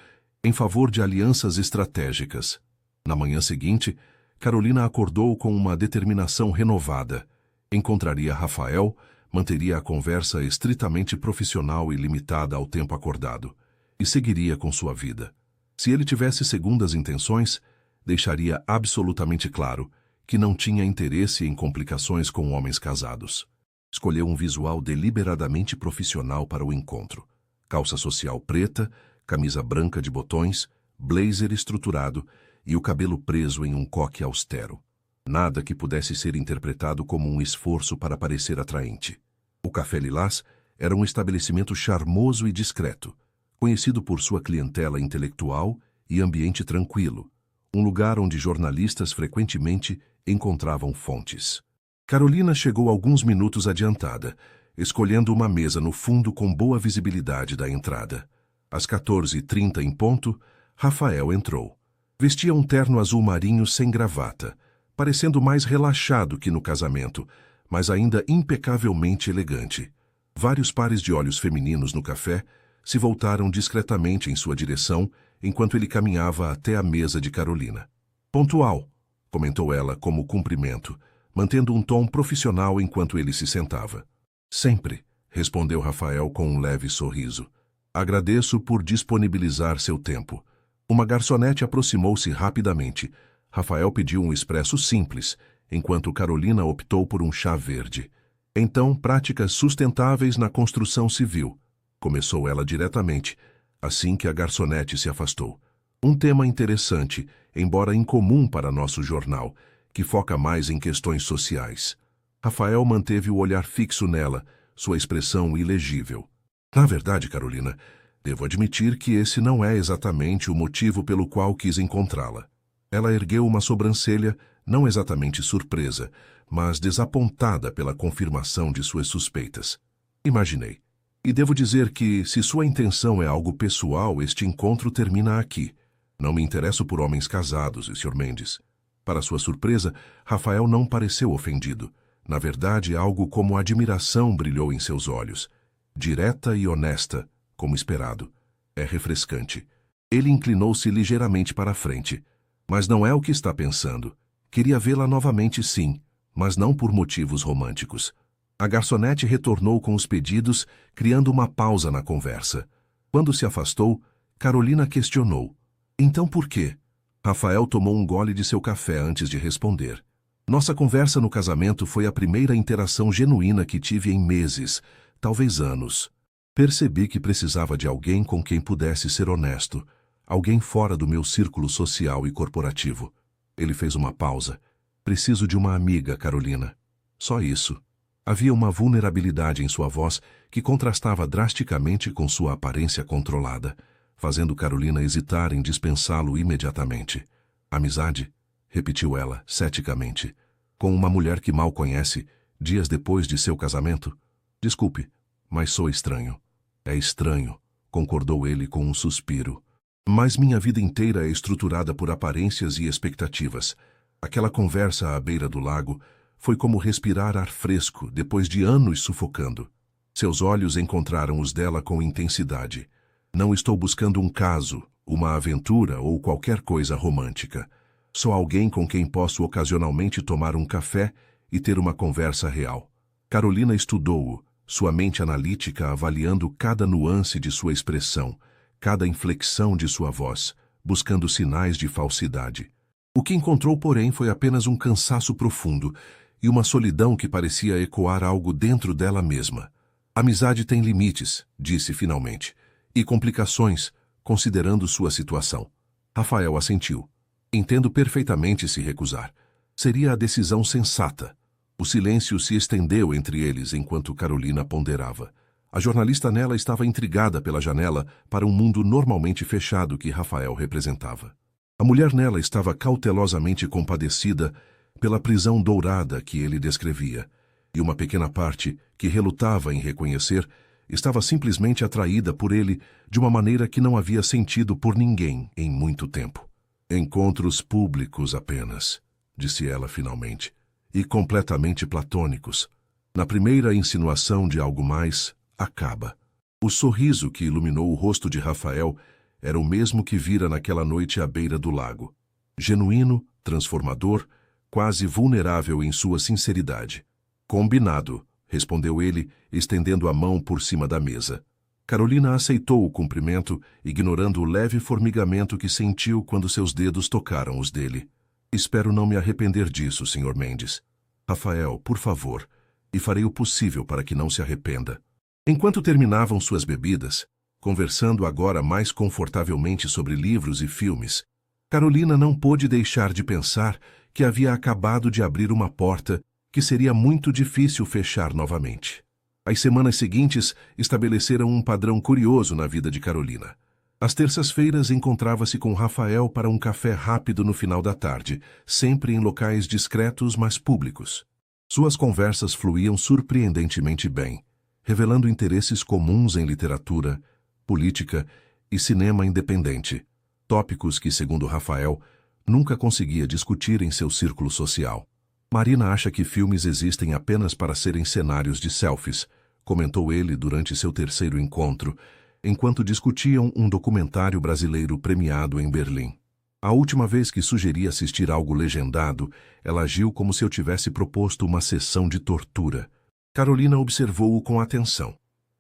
em favor de alianças estratégicas. Na manhã seguinte, Carolina acordou com uma determinação renovada. Encontraria Rafael, manteria a conversa estritamente profissional e limitada ao tempo acordado, e seguiria com sua vida. Se ele tivesse segundas intenções, deixaria absolutamente claro que não tinha interesse em complicações com homens casados. Escolheu um visual deliberadamente profissional para o encontro. Calça social preta, camisa branca de botões, blazer estruturado e o cabelo preso em um coque austero. Nada que pudesse ser interpretado como um esforço para parecer atraente. O Café Lilás era um estabelecimento charmoso e discreto, conhecido por sua clientela intelectual e ambiente tranquilo, um lugar onde jornalistas frequentemente encontravam fontes. Carolina chegou alguns minutos adiantada, escolhendo uma mesa no fundo com boa visibilidade da entrada. Às 14h30 em ponto, Rafael entrou. Vestia um terno azul marinho sem gravata, parecendo mais relaxado que no casamento, mas ainda impecavelmente elegante. Vários pares de olhos femininos no café se voltaram discretamente em sua direção enquanto ele caminhava até a mesa de Carolina. Pontual, comentou ela como cumprimento, mantendo um tom profissional enquanto ele se sentava. Sempre, respondeu Rafael com um leve sorriso. Agradeço por disponibilizar seu tempo. Uma garçonete aproximou-se rapidamente. Rafael pediu um expresso simples, enquanto Carolina optou por um chá verde. Então, práticas sustentáveis na construção civil. Começou ela diretamente, assim que a garçonete se afastou. Um tema interessante, embora incomum para nosso jornal, que foca mais em questões sociais. Rafael manteve o olhar fixo nela, sua expressão ilegível. Na verdade, Carolina, devo admitir que esse não é exatamente o motivo pelo qual quis encontrá-la. Ela ergueu uma sobrancelha, não exatamente surpresa, mas desapontada pela confirmação de suas suspeitas. Imaginei. E devo dizer que, se sua intenção é algo pessoal, este encontro termina aqui. Não me interesso por homens casados, Sr. Mendes. Para sua surpresa, Rafael não pareceu ofendido. Na verdade, algo como admiração brilhou em seus olhos. Direta e honesta, como esperado. É refrescante. Ele inclinou-se ligeiramente para a frente. Mas não é o que está pensando. Queria vê-la novamente, sim, mas não por motivos românticos. A garçonete retornou com os pedidos, criando uma pausa na conversa. Quando se afastou, Carolina questionou. Então por quê? Rafael tomou um gole de seu café antes de responder. Nossa conversa no casamento foi a primeira interação genuína que tive em meses, talvez anos. Percebi que precisava de alguém com quem pudesse ser honesto, alguém fora do meu círculo social e corporativo. Ele fez uma pausa. Preciso de uma amiga, Carolina. Só isso. Havia uma vulnerabilidade em sua voz que contrastava drasticamente com sua aparência controlada, fazendo Carolina hesitar em dispensá-lo imediatamente. Amizade? Repetiu ela, ceticamente. Com uma mulher que mal conhece, dias depois de seu casamento? Desculpe, mas sou estranho. É estranho, concordou ele com um suspiro. Mas minha vida inteira é estruturada por aparências e expectativas. Aquela conversa à beira do lago foi como respirar ar fresco depois de anos sufocando. Seus olhos encontraram os dela com intensidade. Não estou buscando um caso, uma aventura ou qualquer coisa romântica. Sou alguém com quem posso ocasionalmente tomar um café e ter uma conversa real. Carolina estudou-o, sua mente analítica avaliando cada nuance de sua expressão, cada inflexão de sua voz, buscando sinais de falsidade. O que encontrou, porém, foi apenas um cansaço profundo e uma solidão que parecia ecoar algo dentro dela mesma. Amizade tem limites, disse finalmente, e complicações, considerando sua situação. Rafael assentiu. Entendo perfeitamente se recusar. Seria a decisão sensata. O silêncio se estendeu entre eles enquanto Carolina ponderava. A jornalista nela estava intrigada pela janela para um mundo normalmente fechado que Rafael representava. A mulher nela estava cautelosamente compadecida pela prisão dourada que ele descrevia, e uma pequena parte, que relutava em reconhecer, estava simplesmente atraída por ele de uma maneira que não havia sentido por ninguém em muito tempo. Encontros públicos apenas, disse ela finalmente, e completamente platônicos. Na primeira insinuação de algo mais, acaba. O sorriso que iluminou o rosto de Rafael era o mesmo que vira naquela noite à beira do lago. Genuíno, transformador, quase vulnerável em sua sinceridade. Combinado, respondeu ele, estendendo a mão por cima da mesa. Carolina aceitou o cumprimento, ignorando o leve formigamento que sentiu quando seus dedos tocaram os dele. Espero não me arrepender disso, Sr. Mendes. Rafael, por favor, e farei o possível para que não se arrependa. Enquanto terminavam suas bebidas, conversando agora mais confortavelmente sobre livros e filmes, Carolina não pôde deixar de pensar que havia acabado de abrir uma porta que seria muito difícil fechar novamente. As semanas seguintes estabeleceram um padrão curioso na vida de Carolina. Às terças-feiras encontrava-se com Rafael para um café rápido no final da tarde, sempre em locais discretos, mas públicos. Suas conversas fluíam surpreendentemente bem, revelando interesses comuns em literatura, política e cinema independente, tópicos que, segundo Rafael, nunca conseguia discutir em seu círculo social. Marina acha que filmes existem apenas para serem cenários de selfies, comentou ele durante seu terceiro encontro, enquanto discutiam um documentário brasileiro premiado em Berlim. A última vez que sugeri assistir algo legendado, ela agiu como se eu tivesse proposto uma sessão de tortura. Carolina observou-o com atenção.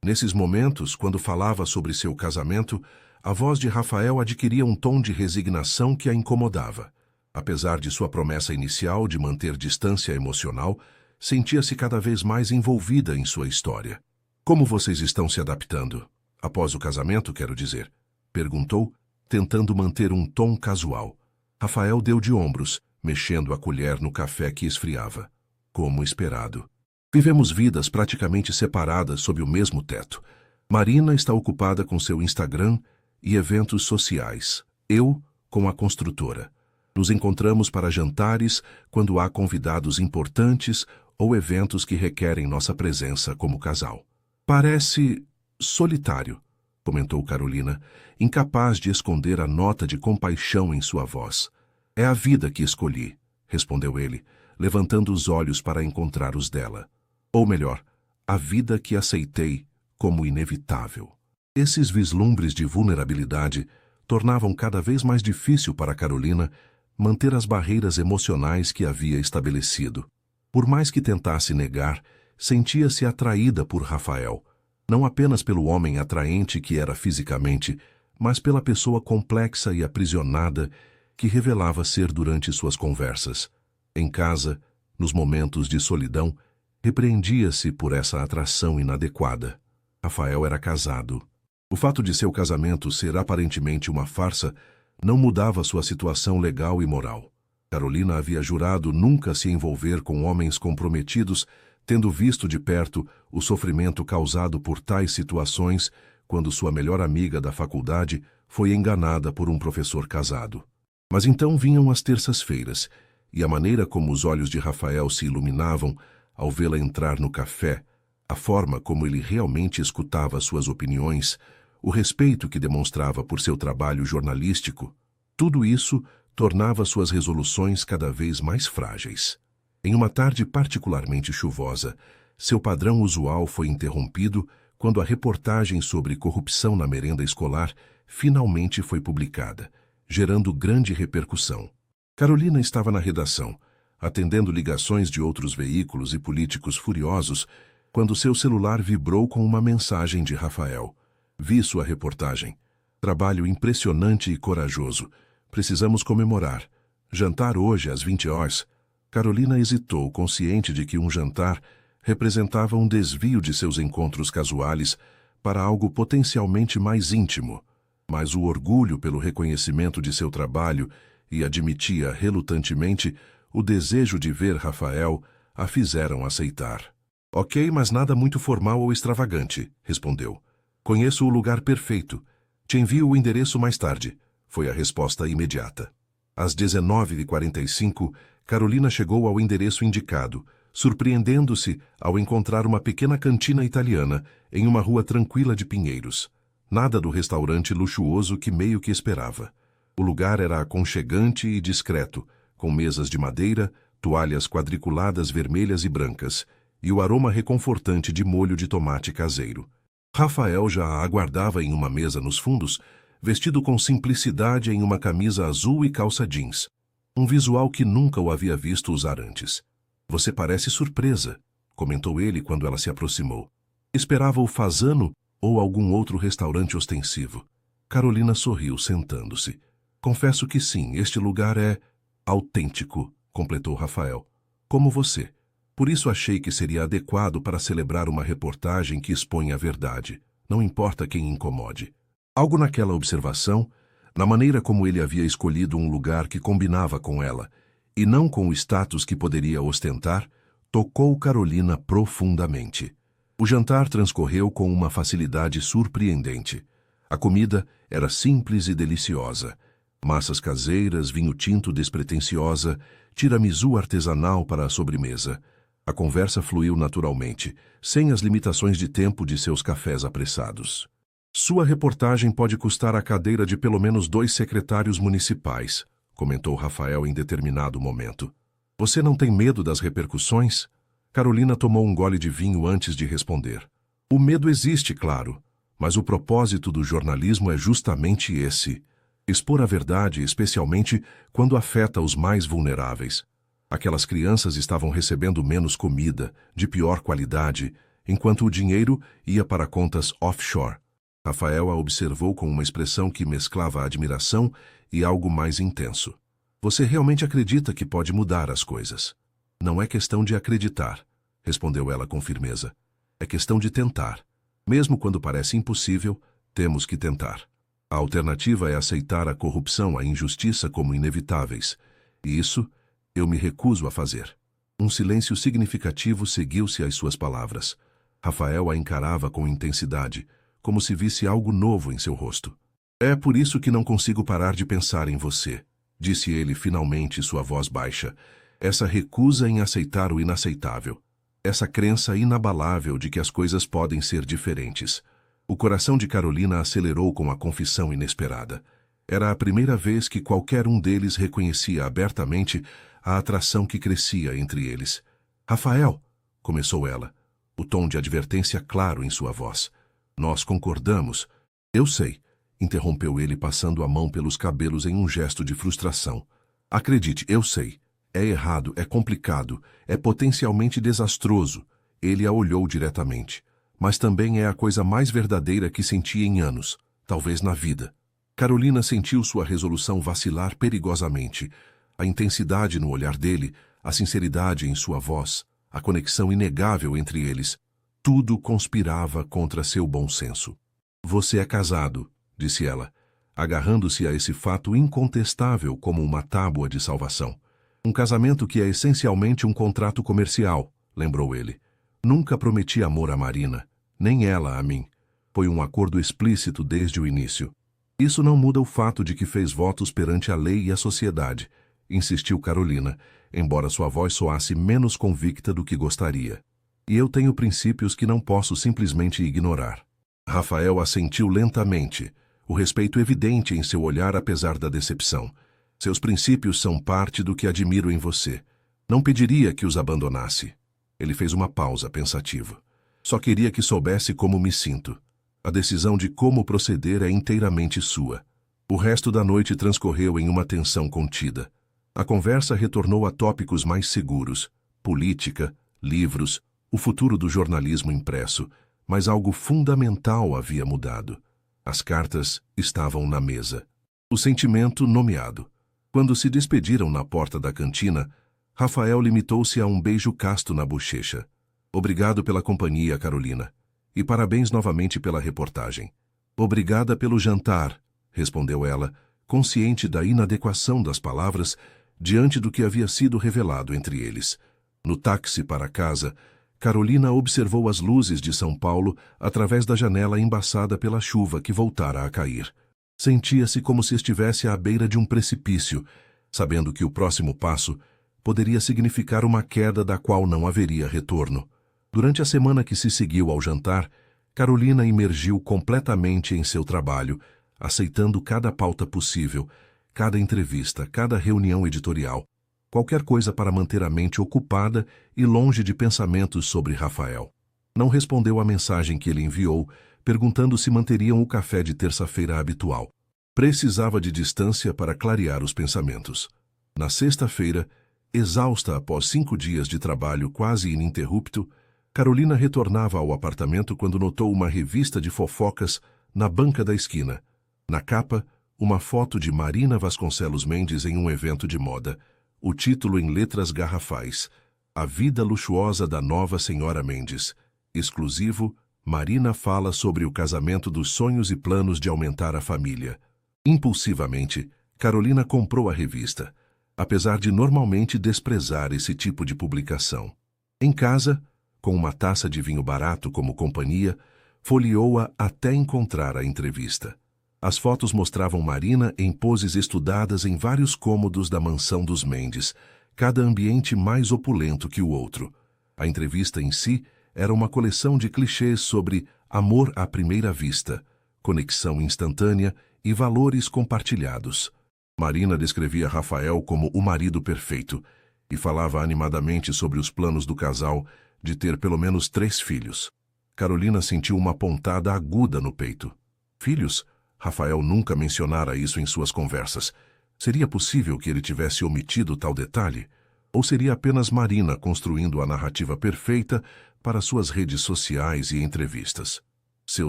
Nesses momentos, quando falava sobre seu casamento, a voz de Rafael adquiria um tom de resignação que a incomodava. Apesar de sua promessa inicial de manter distância emocional, sentia-se cada vez mais envolvida em sua história. Como vocês estão se adaptando? Após o casamento, quero dizer, perguntou, tentando manter um tom casual. Rafael deu de ombros, mexendo a colher no café que esfriava. Como esperado. Vivemos vidas praticamente separadas sob o mesmo teto. Marina está ocupada com seu Instagram e eventos sociais. Eu, com a construtora. Nos encontramos para jantares quando há convidados importantes ou eventos que requerem nossa presença como casal. Parece solitário, comentou Carolina, incapaz de esconder a nota de compaixão em sua voz. É a vida que escolhi, respondeu ele, levantando os olhos para encontrar os dela. Ou melhor, a vida que aceitei como inevitável. Esses vislumbres de vulnerabilidade tornavam cada vez mais difícil para Carolina manter as barreiras emocionais que havia estabelecido. Por mais que tentasse negar, sentia-se atraída por Rafael, não apenas pelo homem atraente que era fisicamente, mas pela pessoa complexa e aprisionada que revelava ser durante suas conversas. Em casa, nos momentos de solidão, repreendia-se por essa atração inadequada. Rafael era casado. O fato de seu casamento ser aparentemente uma farsa não mudava sua situação legal e moral. Carolina havia jurado nunca se envolver com homens comprometidos, tendo visto de perto o sofrimento causado por tais situações quando sua melhor amiga da faculdade foi enganada por um professor casado. Mas então vinham as terças-feiras, e a maneira como os olhos de Rafael se iluminavam ao vê-la entrar no café, a forma como ele realmente escutava suas opiniões, o respeito que demonstrava por seu trabalho jornalístico, tudo isso tornava suas resoluções cada vez mais frágeis. Em uma tarde particularmente chuvosa, seu padrão usual foi interrompido quando a reportagem sobre corrupção na merenda escolar finalmente foi publicada, gerando grande repercussão. Carolina estava na redação, atendendo ligações de outros veículos e políticos furiosos, quando seu celular vibrou com uma mensagem de Rafael. Vi sua reportagem. Trabalho impressionante e corajoso. Precisamos comemorar. Jantar hoje às 20 horas. Carolina hesitou, consciente de que um jantar representava um desvio de seus encontros casuais para algo potencialmente mais íntimo, mas o orgulho pelo reconhecimento de seu trabalho e, admitia relutantemente, o desejo de ver Rafael a fizeram aceitar. Ok, mas nada muito formal ou extravagante, respondeu. Conheço o lugar perfeito. Te envio o endereço mais tarde, foi a resposta imediata. Às 19h45, Carolina chegou ao endereço indicado, surpreendendo-se ao encontrar uma pequena cantina italiana em uma rua tranquila de Pinheiros. Nada do restaurante luxuoso que meio que esperava. O lugar era aconchegante e discreto, com mesas de madeira, toalhas quadriculadas vermelhas e brancas, e o aroma reconfortante de molho de tomate caseiro. Rafael já a aguardava em uma mesa nos fundos, vestido com simplicidade em uma camisa azul e calça jeans. Um visual que nunca o havia visto usar antes. Você parece surpresa, comentou ele quando ela se aproximou. Esperava o Fasano ou algum outro restaurante ostensivo. Carolina sorriu, sentando-se. Confesso que sim, este lugar é autêntico, completou Rafael. Como você. Por isso achei que seria adequado para celebrar uma reportagem que expõe a verdade, não importa quem incomode. Algo naquela observação, na maneira como ele havia escolhido um lugar que combinava com ela, e não com o status que poderia ostentar, tocou Carolina profundamente. O jantar transcorreu com uma facilidade surpreendente. A comida era simples e deliciosa. Massas caseiras, vinho tinto despretensiosa, tiramisu artesanal para a sobremesa. A conversa fluiu naturalmente, sem as limitações de tempo de seus cafés apressados. Sua reportagem pode custar a cadeira de pelo menos 2 secretários municipais, comentou Rafael em determinado momento. Você não tem medo das repercussões? Carolina tomou um gole de vinho antes de responder. O medo existe, claro, mas o propósito do jornalismo é justamente esse: expor a verdade, especialmente quando afeta os mais vulneráveis. Aquelas crianças estavam recebendo menos comida, de pior qualidade, enquanto o dinheiro ia para contas offshore. Rafael a observou com uma expressão que mesclava admiração e algo mais intenso. Você realmente acredita que pode mudar as coisas? Não é questão de acreditar, respondeu ela com firmeza. É questão de tentar. Mesmo quando parece impossível, temos que tentar. A alternativa é aceitar a corrupção, a injustiça como inevitáveis. E isso eu me recuso a fazer. Um silêncio significativo seguiu-se às suas palavras. Rafael a encarava com intensidade, como se visse algo novo em seu rosto. É por isso que não consigo parar de pensar em você, disse ele finalmente, sua voz baixa. Essa recusa em aceitar o inaceitável. Essa crença inabalável de que as coisas podem ser diferentes. O coração de Carolina acelerou com a confissão inesperada. Era a primeira vez que qualquer um deles reconhecia abertamente a atração que crescia entre eles. Rafael, começou ela, o tom de advertência claro em sua voz. Nós concordamos. Eu sei, interrompeu ele passando a mão pelos cabelos em um gesto de frustração. Acredite, eu sei. É errado, é complicado, é potencialmente desastroso. Ele a olhou diretamente. Mas também é a coisa mais verdadeira que senti em anos, talvez na vida. Carolina sentiu sua resolução vacilar perigosamente. A intensidade no olhar dele, a sinceridade em sua voz, a conexão inegável entre eles, tudo conspirava contra seu bom senso. Você é casado, disse ela, agarrando-se a esse fato incontestável como uma tábua de salvação. Um casamento que é essencialmente um contrato comercial, lembrou ele. Nunca prometi amor a Marina, nem ela a mim. Foi um acordo explícito desde o início. Isso não muda o fato de que fez votos perante a lei e a sociedade, insistiu Carolina, embora sua voz soasse menos convicta do que gostaria. E eu tenho princípios que não posso simplesmente ignorar. Rafael assentiu lentamente, o respeito evidente em seu olhar apesar da decepção. Seus princípios são parte do que admiro em você. Não pediria que os abandonasse. Ele fez uma pausa, pensativo. Só queria que soubesse como me sinto. A decisão de como proceder é inteiramente sua. O resto da noite transcorreu em uma tensão contida. A conversa retornou a tópicos mais seguros: política, livros, o futuro do jornalismo impresso, mas algo fundamental havia mudado. As cartas estavam na mesa. O sentimento nomeado. Quando se despediram na porta da cantina, Rafael limitou-se a um beijo casto na bochecha. Obrigado pela companhia, Carolina. E parabéns novamente pela reportagem. Obrigada pelo jantar, respondeu ela, consciente da inadequação das palavras diante do que havia sido revelado entre eles. No táxi para casa, Carolina observou as luzes de São Paulo através da janela embaçada pela chuva que voltara a cair. Sentia-se como se estivesse à beira de um precipício, sabendo que o próximo passo poderia significar uma queda da qual não haveria retorno. Durante a semana que se seguiu ao jantar, Carolina imergiu completamente em seu trabalho, aceitando cada pauta possível, cada entrevista, cada reunião editorial, qualquer coisa para manter a mente ocupada e longe de pensamentos sobre Rafael. Não respondeu à mensagem que ele enviou, perguntando se manteriam o café de terça-feira habitual. Precisava de distância para clarear os pensamentos. Na sexta-feira, exausta após 5 dias de trabalho quase ininterrupto, Carolina retornava ao apartamento quando notou uma revista de fofocas na banca da esquina. Na capa, uma foto de Marina Vasconcelos Mendes em um evento de moda. O título em letras garrafais: A vida luxuosa da nova senhora Mendes. Exclusivo, Marina fala sobre o casamento dos sonhos e planos de aumentar a família. Impulsivamente, Carolina comprou a revista, apesar de normalmente desprezar esse tipo de publicação. Em casa, com uma taça de vinho barato como companhia, folheou-a até encontrar a entrevista. As fotos mostravam Marina em poses estudadas em vários cômodos da mansão dos Mendes, cada ambiente mais opulento que o outro. A entrevista em si era uma coleção de clichês sobre amor à primeira vista, conexão instantânea e valores compartilhados. Marina descrevia Rafael como o marido perfeito e falava animadamente sobre os planos do casal de ter pelo menos 3 filhos. Carolina sentiu uma pontada aguda no peito. Filhos? Rafael nunca mencionara isso em suas conversas. Seria possível que ele tivesse omitido tal detalhe? Ou seria apenas Marina construindo a narrativa perfeita para suas redes sociais e entrevistas? Seu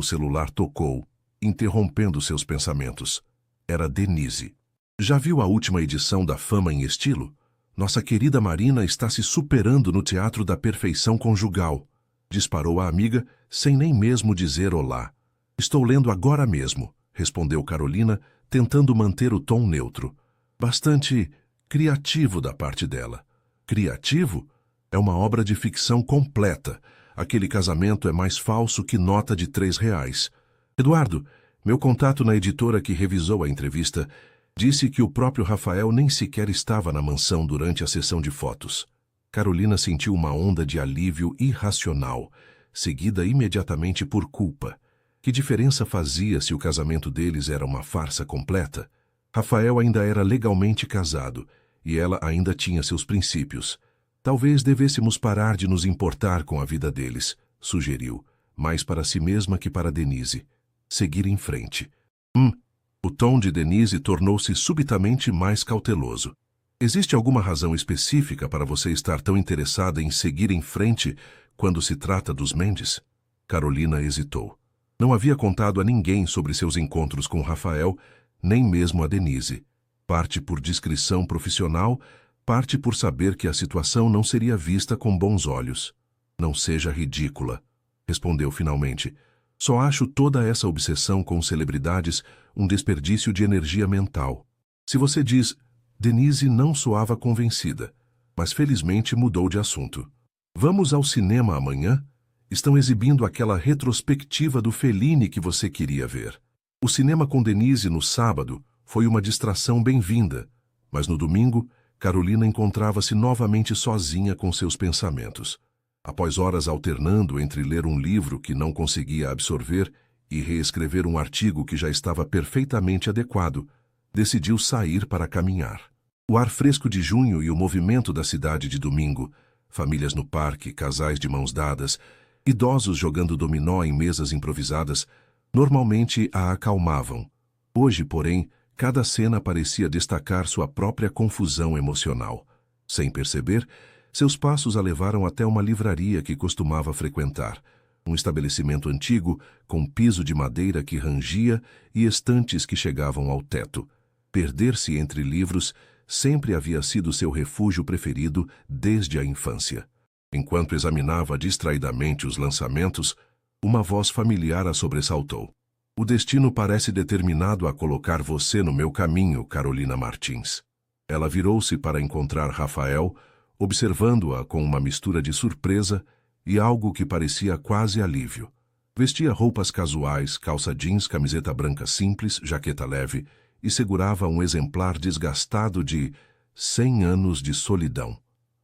celular tocou, interrompendo seus pensamentos. Era Denise. Já viu a última edição da Fama em Estilo? Nossa querida Marina está se superando no teatro da perfeição conjugal, disparou a amiga, sem nem mesmo dizer olá. Estou lendo agora mesmo, respondeu Carolina, tentando manter o tom neutro. Bastante criativo da parte dela. Criativo? É uma obra de ficção completa. Aquele casamento é mais falso que nota de R$3. Eduardo, meu contato na editora que revisou a entrevista, disse que o próprio Rafael nem sequer estava na mansão durante a sessão de fotos. Carolina sentiu uma onda de alívio irracional, seguida imediatamente por culpa. Que diferença fazia se o casamento deles era uma farsa completa? Rafael ainda era legalmente casado, e ela ainda tinha seus princípios. Talvez devêssemos parar de nos importar com a vida deles, sugeriu, mais para si mesma que para Denise. Seguir em frente. O tom de Denise tornou-se subitamente mais cauteloso. Existe alguma razão específica para você estar tão interessada em seguir em frente quando se trata dos Mendes? Carolina hesitou. Não havia contado a ninguém sobre seus encontros com Rafael, nem mesmo a Denise. Parte por discrição profissional, parte por saber que a situação não seria vista com bons olhos. Não seja ridícula, respondeu finalmente. Só acho toda essa obsessão com celebridades um desperdício de energia mental. Se você diz, Denise não soava convencida, mas felizmente mudou de assunto. Vamos ao cinema amanhã? Estão exibindo aquela retrospectiva do Fellini que você queria ver. O cinema com Denise no sábado foi uma distração bem-vinda, mas no domingo, Carolina encontrava-se novamente sozinha com seus pensamentos. Após horas alternando entre ler um livro que não conseguia absorver e reescrever um artigo que já estava perfeitamente adequado, decidiu sair para caminhar. O ar fresco de junho e o movimento da cidade de domingo, famílias no parque, casais de mãos dadas, idosos jogando dominó em mesas improvisadas, normalmente a acalmavam. Hoje, porém, cada cena parecia destacar sua própria confusão emocional. Sem perceber, seus passos a levaram até uma livraria que costumava frequentar, um estabelecimento antigo, com piso de madeira que rangia e estantes que chegavam ao teto. Perder-se entre livros sempre havia sido seu refúgio preferido desde a infância. Enquanto examinava distraidamente os lançamentos, uma voz familiar a sobressaltou. O destino parece determinado a colocar você no meu caminho, Carolina Martins. Ela virou-se para encontrar Rafael, observando-a com uma mistura de surpresa e algo que parecia quase alívio. Vestia roupas casuais, calça jeans, camiseta branca simples, jaqueta leve, e segurava um exemplar desgastado de 100 anos de solidão.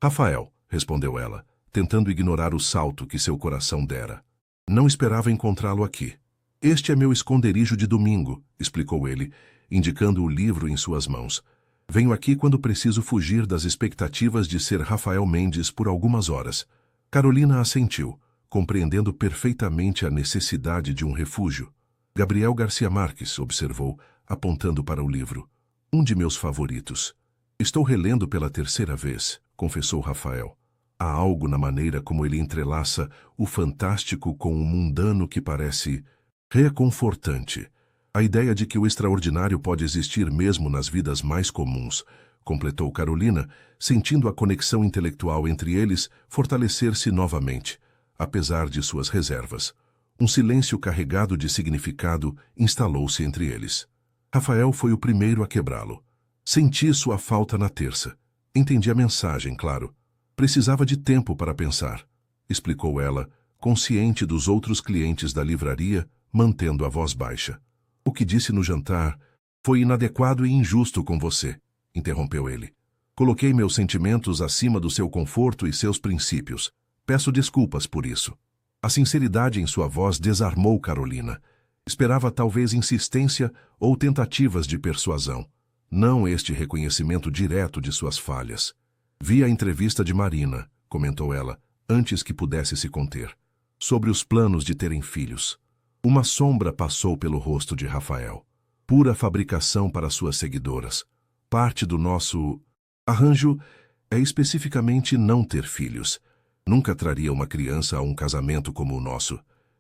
Rafael, respondeu ela, tentando ignorar o salto que seu coração dera. Não esperava encontrá-lo aqui. Este é meu esconderijo de domingo, explicou ele, indicando o livro em suas mãos. Venho aqui quando preciso fugir das expectativas de ser Rafael Mendes por algumas horas. Carolina assentiu, compreendendo perfeitamente a necessidade de um refúgio. Gabriel Garcia Marques, observou, apontando para o livro. Um de meus favoritos. Estou relendo pela terceira vez, confessou Rafael. Há algo na maneira como ele entrelaça o fantástico com o mundano que parece reconfortante. A ideia de que o extraordinário pode existir mesmo nas vidas mais comuns, completou Carolina, sentindo a conexão intelectual entre eles fortalecer-se novamente, apesar de suas reservas. Um silêncio carregado de significado instalou-se entre eles. Rafael foi o primeiro a quebrá-lo. Senti sua falta na terça. Entendi a mensagem, claro. Precisava de tempo para pensar, explicou ela, consciente dos outros clientes da livraria, mantendo a voz baixa. O que disse no jantar foi inadequado e injusto com você, interrompeu ele. Coloquei meus sentimentos acima do seu conforto e seus princípios. Peço desculpas por isso. A sinceridade em sua voz desarmou Carolina. Esperava talvez insistência ou tentativas de persuasão, não este reconhecimento direto de suas falhas. Vi a entrevista de Marina, comentou ela, antes que pudesse se conter, sobre os planos de terem filhos. Uma sombra passou pelo rosto de Rafael. Pura fabricação para suas seguidoras. Parte do nosso arranjo é especificamente não ter filhos. Nunca traria uma criança a um casamento como o nosso.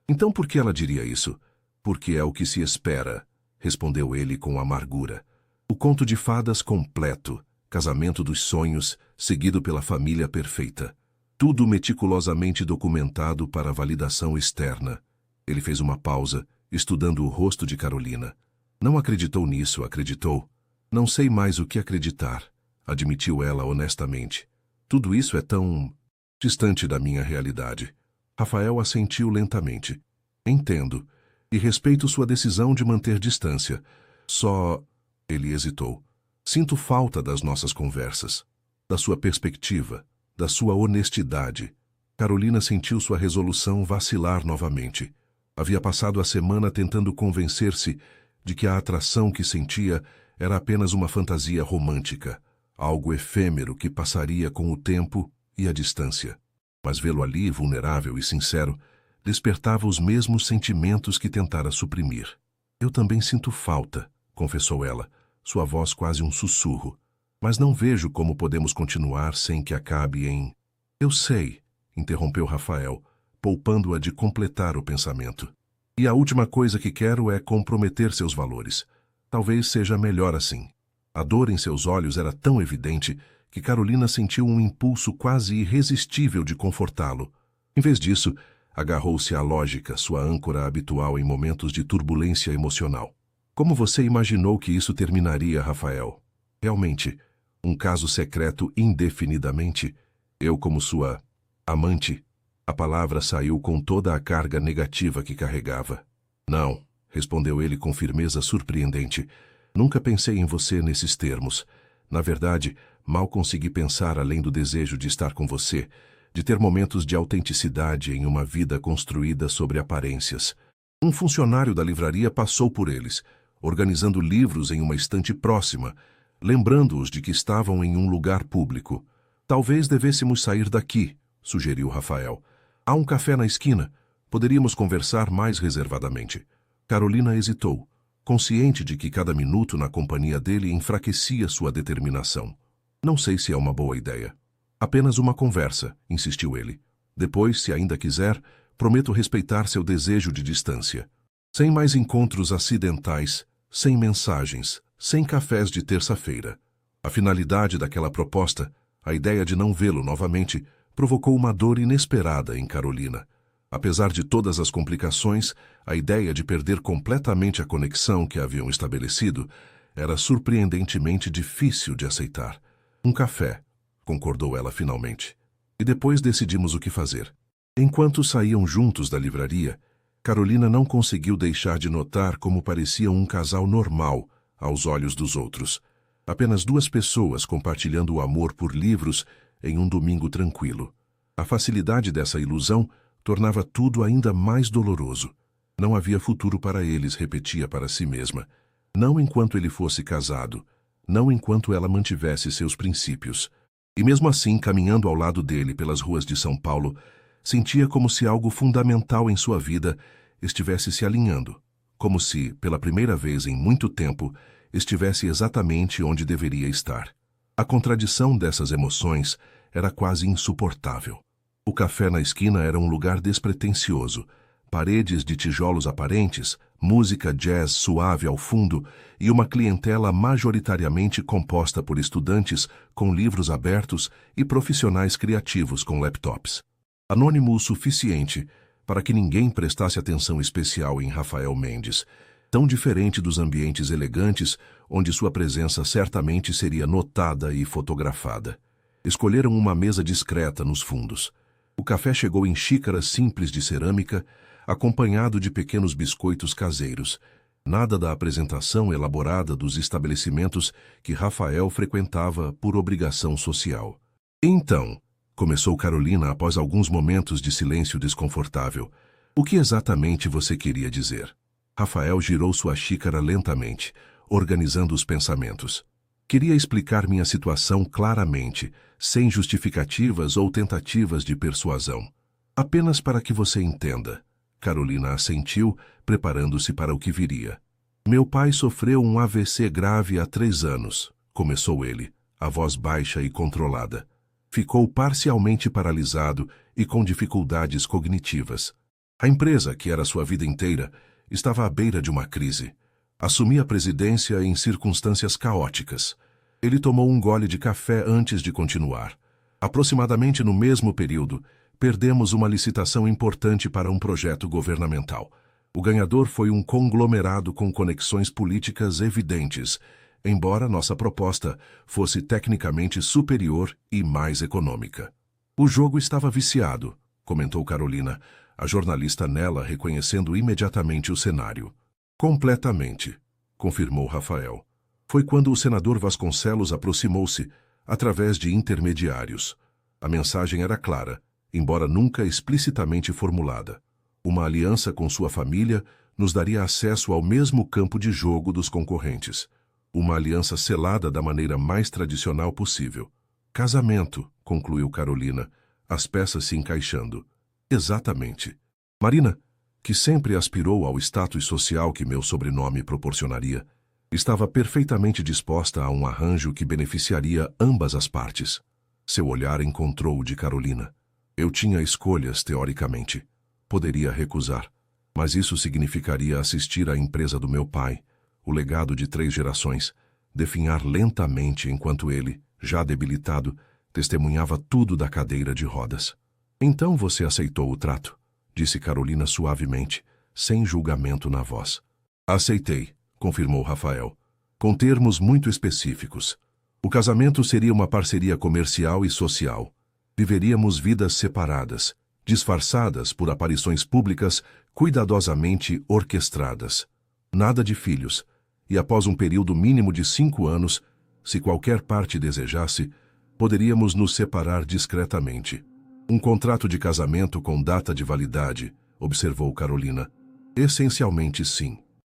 Então por que ela diria isso? Porque é o que se espera, respondeu ele com amargura. O conto de fadas completo, casamento dos sonhos, seguido pela família perfeita. Tudo meticulosamente documentado para validação externa. Ele fez uma pausa, estudando o rosto de Carolina. Não acreditou nisso, acreditou. Não sei mais o que acreditar, admitiu ela honestamente. Tudo isso é tão distante da minha realidade. Rafael assentiu lentamente. Entendo, e respeito sua decisão de manter distância. Só... Ele hesitou. Sinto falta das nossas conversas, da sua perspectiva, da sua honestidade. Carolina sentiu sua resolução vacilar novamente. Havia passado a semana tentando convencer-se de que a atração que sentia era apenas uma fantasia romântica, algo efêmero que passaria com o tempo e a distância. Mas vê-lo ali, vulnerável e sincero, despertava os mesmos sentimentos que tentara suprimir. Eu também sinto falta, confessou ela, sua voz quase um sussurro. Mas não vejo como podemos continuar sem que acabe em... Eu sei, interrompeu Rafael, poupando-a de completar o pensamento. E a última coisa que quero é comprometer seus valores. Talvez seja melhor assim. A dor em seus olhos era tão evidente que Carolina sentiu um impulso quase irresistível de confortá-lo. Em vez disso, agarrou-se à lógica, sua âncora habitual em momentos de turbulência emocional. Como você imaginou que isso terminaria, Rafael? Realmente, um caso secreto indefinidamente? Eu como sua amante? A palavra saiu com toda a carga negativa que carregava. Não, respondeu ele com firmeza surpreendente. Nunca pensei em você nesses termos. Na verdade, mal consegui pensar além do desejo de estar com você, de ter momentos de autenticidade em uma vida construída sobre aparências. Um funcionário da livraria passou por eles, organizando livros em uma estante próxima, lembrando-os de que estavam em um lugar público. Talvez devêssemos sair daqui, sugeriu Rafael. Há um café na esquina. Poderíamos conversar mais reservadamente. Carolina hesitou, consciente de que cada minuto na companhia dele enfraquecia sua determinação. Não sei se é uma boa ideia. Apenas uma conversa, insistiu ele. Depois, se ainda quiser, prometo respeitar seu desejo de distância. Sem mais encontros acidentais, sem mensagens, sem cafés de terça-feira. A finalidade daquela proposta, a ideia de não vê-lo novamente, provocou uma dor inesperada em Carolina. Apesar de todas as complicações, a ideia de perder completamente a conexão que haviam estabelecido era surpreendentemente difícil de aceitar. Um café, concordou ela finalmente. E depois decidimos o que fazer. Enquanto saíam juntos da livraria, Carolina não conseguiu deixar de notar como pareciam um casal normal aos olhos dos outros. Apenas duas pessoas compartilhando o amor por livros em um domingo tranquilo. A facilidade dessa ilusão tornava tudo ainda mais doloroso. Não havia futuro para eles, repetia para si mesma. Não enquanto ele fosse casado, não enquanto ela mantivesse seus princípios. E mesmo assim, caminhando ao lado dele pelas ruas de São Paulo, sentia como se algo fundamental em sua vida estivesse se alinhando, como se, pela primeira vez em muito tempo, estivesse exatamente onde deveria estar. A contradição dessas emoções era quase insuportável. O café na esquina era um lugar despretensioso, paredes de tijolos aparentes, música jazz suave ao fundo e uma clientela majoritariamente composta por estudantes com livros abertos e profissionais criativos com laptops. Anônimo o suficiente para que ninguém prestasse atenção especial em Rafael Mendes, tão diferente dos ambientes elegantes onde sua presença certamente seria notada e fotografada. Escolheram uma mesa discreta nos fundos. O café chegou em xícaras simples de cerâmica, acompanhado de pequenos biscoitos caseiros. Nada da apresentação elaborada dos estabelecimentos que Rafael frequentava por obrigação social. Então, começou Carolina após alguns momentos de silêncio desconfortável, o que exatamente você queria dizer? Rafael girou sua xícara lentamente, organizando os pensamentos. Queria explicar minha situação claramente, sem justificativas ou tentativas de persuasão. Apenas para que você entenda. Carolina assentiu, preparando-se para o que viria. Meu pai sofreu um AVC grave há 3 anos, começou ele, a voz baixa e controlada. Ficou parcialmente paralisado e com dificuldades cognitivas. A empresa, que era sua vida inteira, estava à beira de uma crise. Assumi a presidência em circunstâncias caóticas. Ele tomou um gole de café antes de continuar. Aproximadamente no mesmo período, perdemos uma licitação importante para um projeto governamental. O ganhador foi um conglomerado com conexões políticas evidentes, embora nossa proposta fosse tecnicamente superior e mais econômica. O jogo estava viciado, comentou Carolina, a jornalista Nela reconhecendo imediatamente o cenário. Completamente, confirmou Rafael. Foi quando o senador Vasconcelos aproximou-se, através de intermediários. A mensagem era clara, embora nunca explicitamente formulada. Uma aliança com sua família nos daria acesso ao mesmo campo de jogo dos concorrentes. Uma aliança selada da maneira mais tradicional possível. Casamento, concluiu Carolina, as peças se encaixando. Exatamente. Marina, que sempre aspirou ao status social que meu sobrenome proporcionaria, estava perfeitamente disposta a um arranjo que beneficiaria ambas as partes. Seu olhar encontrou o de Carolina. Eu tinha escolhas, teoricamente. Poderia recusar, mas isso significaria assistir à empresa do meu pai, o legado de 3 gerações, definhar lentamente enquanto ele, já debilitado, testemunhava tudo da cadeira de rodas. Então você aceitou o trato, disse Carolina suavemente, sem julgamento na voz. Aceitei, confirmou Rafael, com termos muito específicos. O casamento seria uma parceria comercial e social. Viveríamos vidas separadas, disfarçadas por aparições públicas cuidadosamente orquestradas. Nada de filhos, e após um período mínimo de 5 anos, se qualquer parte desejasse, poderíamos nos separar discretamente. Um contrato de casamento com data de validade, observou Carolina. Essencialmente sim.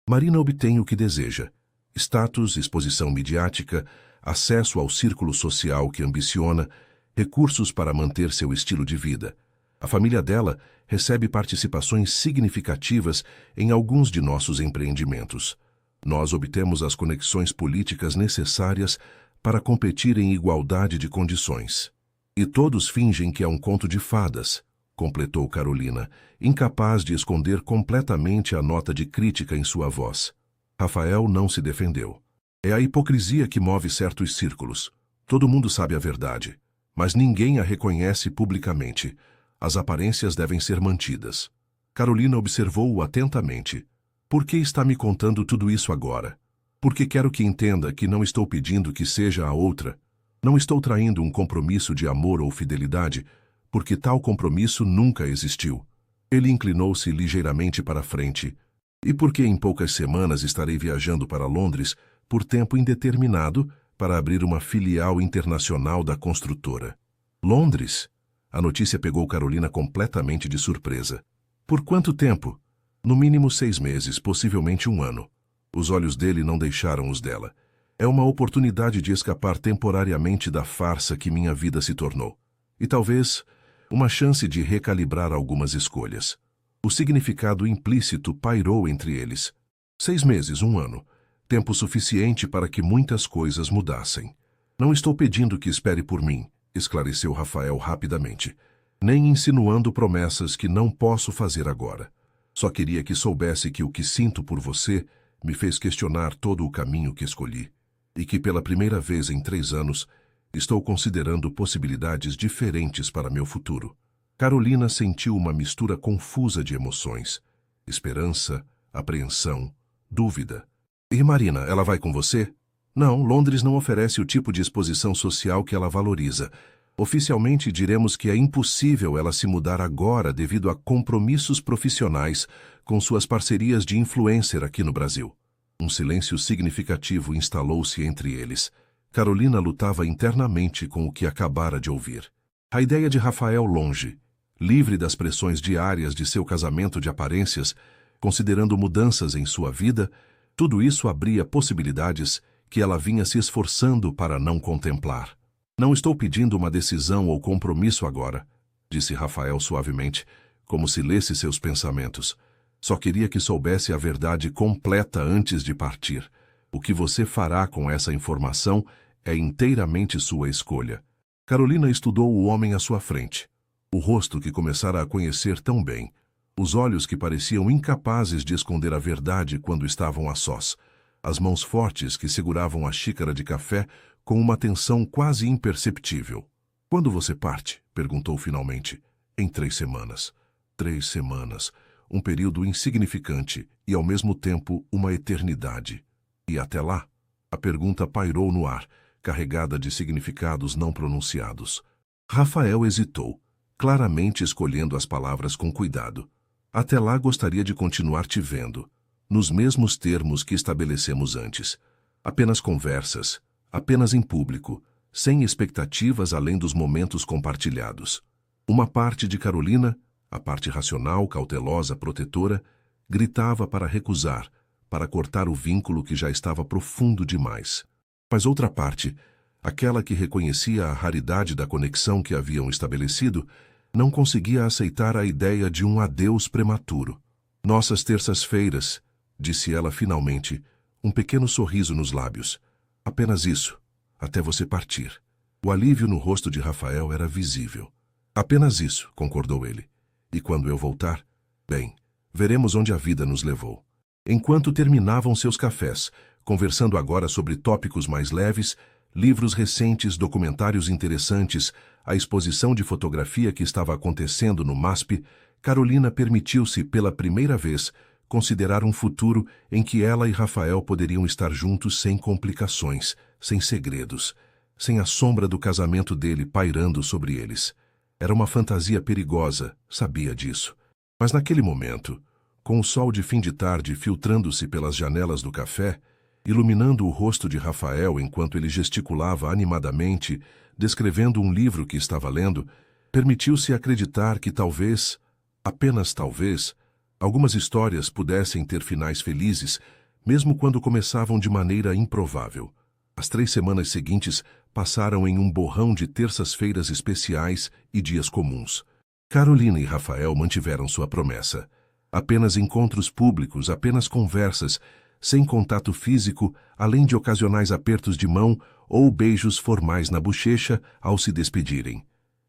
Marina obtém o que deseja. Status, exposição midiática, acesso ao círculo social que ambiciona, recursos para manter seu estilo de vida. A família dela recebe participações significativas em alguns de nossos empreendimentos. Nós obtemos as conexões políticas necessárias para competir em igualdade de condições. E todos fingem que é um conto de fadas, completou Carolina, incapaz de esconder completamente a nota de crítica em sua voz. Rafael não se defendeu. É a hipocrisia que move certos círculos. Todo mundo sabe a verdade, mas ninguém a reconhece publicamente. As aparências devem ser mantidas. Carolina observou-o atentamente. Por que está me contando tudo isso agora? Porque quero que entenda que não estou pedindo que seja a outra. Não estou traindo um compromisso de amor ou fidelidade, porque tal compromisso nunca existiu. Ele inclinou-se ligeiramente para a frente. E porque em poucas semanas estarei viajando para Londres, por tempo indeterminado, para abrir uma filial internacional da construtora. Londres? A notícia pegou Carolina completamente de surpresa. Por quanto tempo? No mínimo 6 meses, possivelmente 1 ano. Os olhos dele não deixaram os dela. É uma oportunidade de escapar temporariamente da farsa que minha vida se tornou. E talvez uma chance de recalibrar algumas escolhas. O significado implícito pairou entre eles. 6 meses, 1 ano. Tempo suficiente para que muitas coisas mudassem. Não estou pedindo que espere por mim, esclareceu Rafael rapidamente, nem insinuando promessas que não posso fazer agora. Só queria que soubesse que o que sinto por você me fez questionar todo o caminho que escolhi, e que pela primeira vez em 3 anos estou considerando possibilidades diferentes para meu futuro. Carolina sentiu uma mistura confusa de emoções: esperança, apreensão, dúvida. E Marina, ela vai com você? Não, Londres não oferece o tipo de exposição social que ela valoriza. Oficialmente diremos que é impossível ela se mudar agora devido a compromissos profissionais com suas parcerias de influencer aqui no Brasil. Um silêncio significativo instalou-se entre eles. Carolina lutava internamente com o que acabara de ouvir. A ideia de Rafael longe, livre das pressões diárias de seu casamento de aparências, considerando mudanças em sua vida, tudo isso abria possibilidades que ela vinha se esforçando para não contemplar. Não estou pedindo uma decisão ou compromisso agora, disse Rafael suavemente, como se lesse seus pensamentos. Só queria que soubesse a verdade completa antes de partir. O que você fará com essa informação é inteiramente sua escolha. Carolina estudou o homem à sua frente. O rosto que começara a conhecer tão bem. Os olhos que pareciam incapazes de esconder a verdade quando estavam a sós. As mãos fortes que seguravam a xícara de café com uma tensão quase imperceptível. Quando você parte? Perguntou finalmente. Em 3 semanas. 3 semanas. Um período insignificante e, ao mesmo tempo, uma eternidade. E até lá? A pergunta pairou no ar, carregada de significados não pronunciados. Rafael hesitou, claramente escolhendo as palavras com cuidado. Até lá gostaria de continuar te vendo, nos mesmos termos que estabelecemos antes. Apenas conversas, apenas em público, sem expectativas além dos momentos compartilhados. Uma parte de Carolina, a parte racional, cautelosa, protetora, gritava para recusar, para cortar o vínculo que já estava profundo demais. Mas outra parte, aquela que reconhecia a raridade da conexão que haviam estabelecido, não conseguia aceitar a ideia de um adeus prematuro. Nossas terças-feiras, disse ela finalmente, um pequeno sorriso nos lábios. Apenas isso, até você partir. O alívio no rosto de Rafael era visível. Apenas isso, concordou ele. E quando eu voltar? Bem, veremos onde a vida nos levou. Enquanto terminavam seus cafés, conversando agora sobre tópicos mais leves, livros recentes, documentários interessantes, a exposição de fotografia que estava acontecendo no MASP, Carolina permitiu-se, pela primeira vez, considerar um futuro em que ela e Rafael poderiam estar juntos sem complicações, sem segredos, sem a sombra do casamento dele pairando sobre eles. Era uma fantasia perigosa, sabia disso. Mas naquele momento, com o sol de fim de tarde filtrando-se pelas janelas do café, iluminando o rosto de Rafael enquanto ele gesticulava animadamente, descrevendo um livro que estava lendo, permitiu-se acreditar que talvez, apenas talvez, algumas histórias pudessem ter finais felizes, mesmo quando começavam de maneira improvável. As 3 semanas seguintes passaram em um borrão de terças-feiras especiais e dias comuns. Carolina e Rafael mantiveram sua promessa. Apenas encontros públicos, apenas conversas, sem contato físico, além de ocasionais apertos de mão ou beijos formais na bochecha ao se despedirem.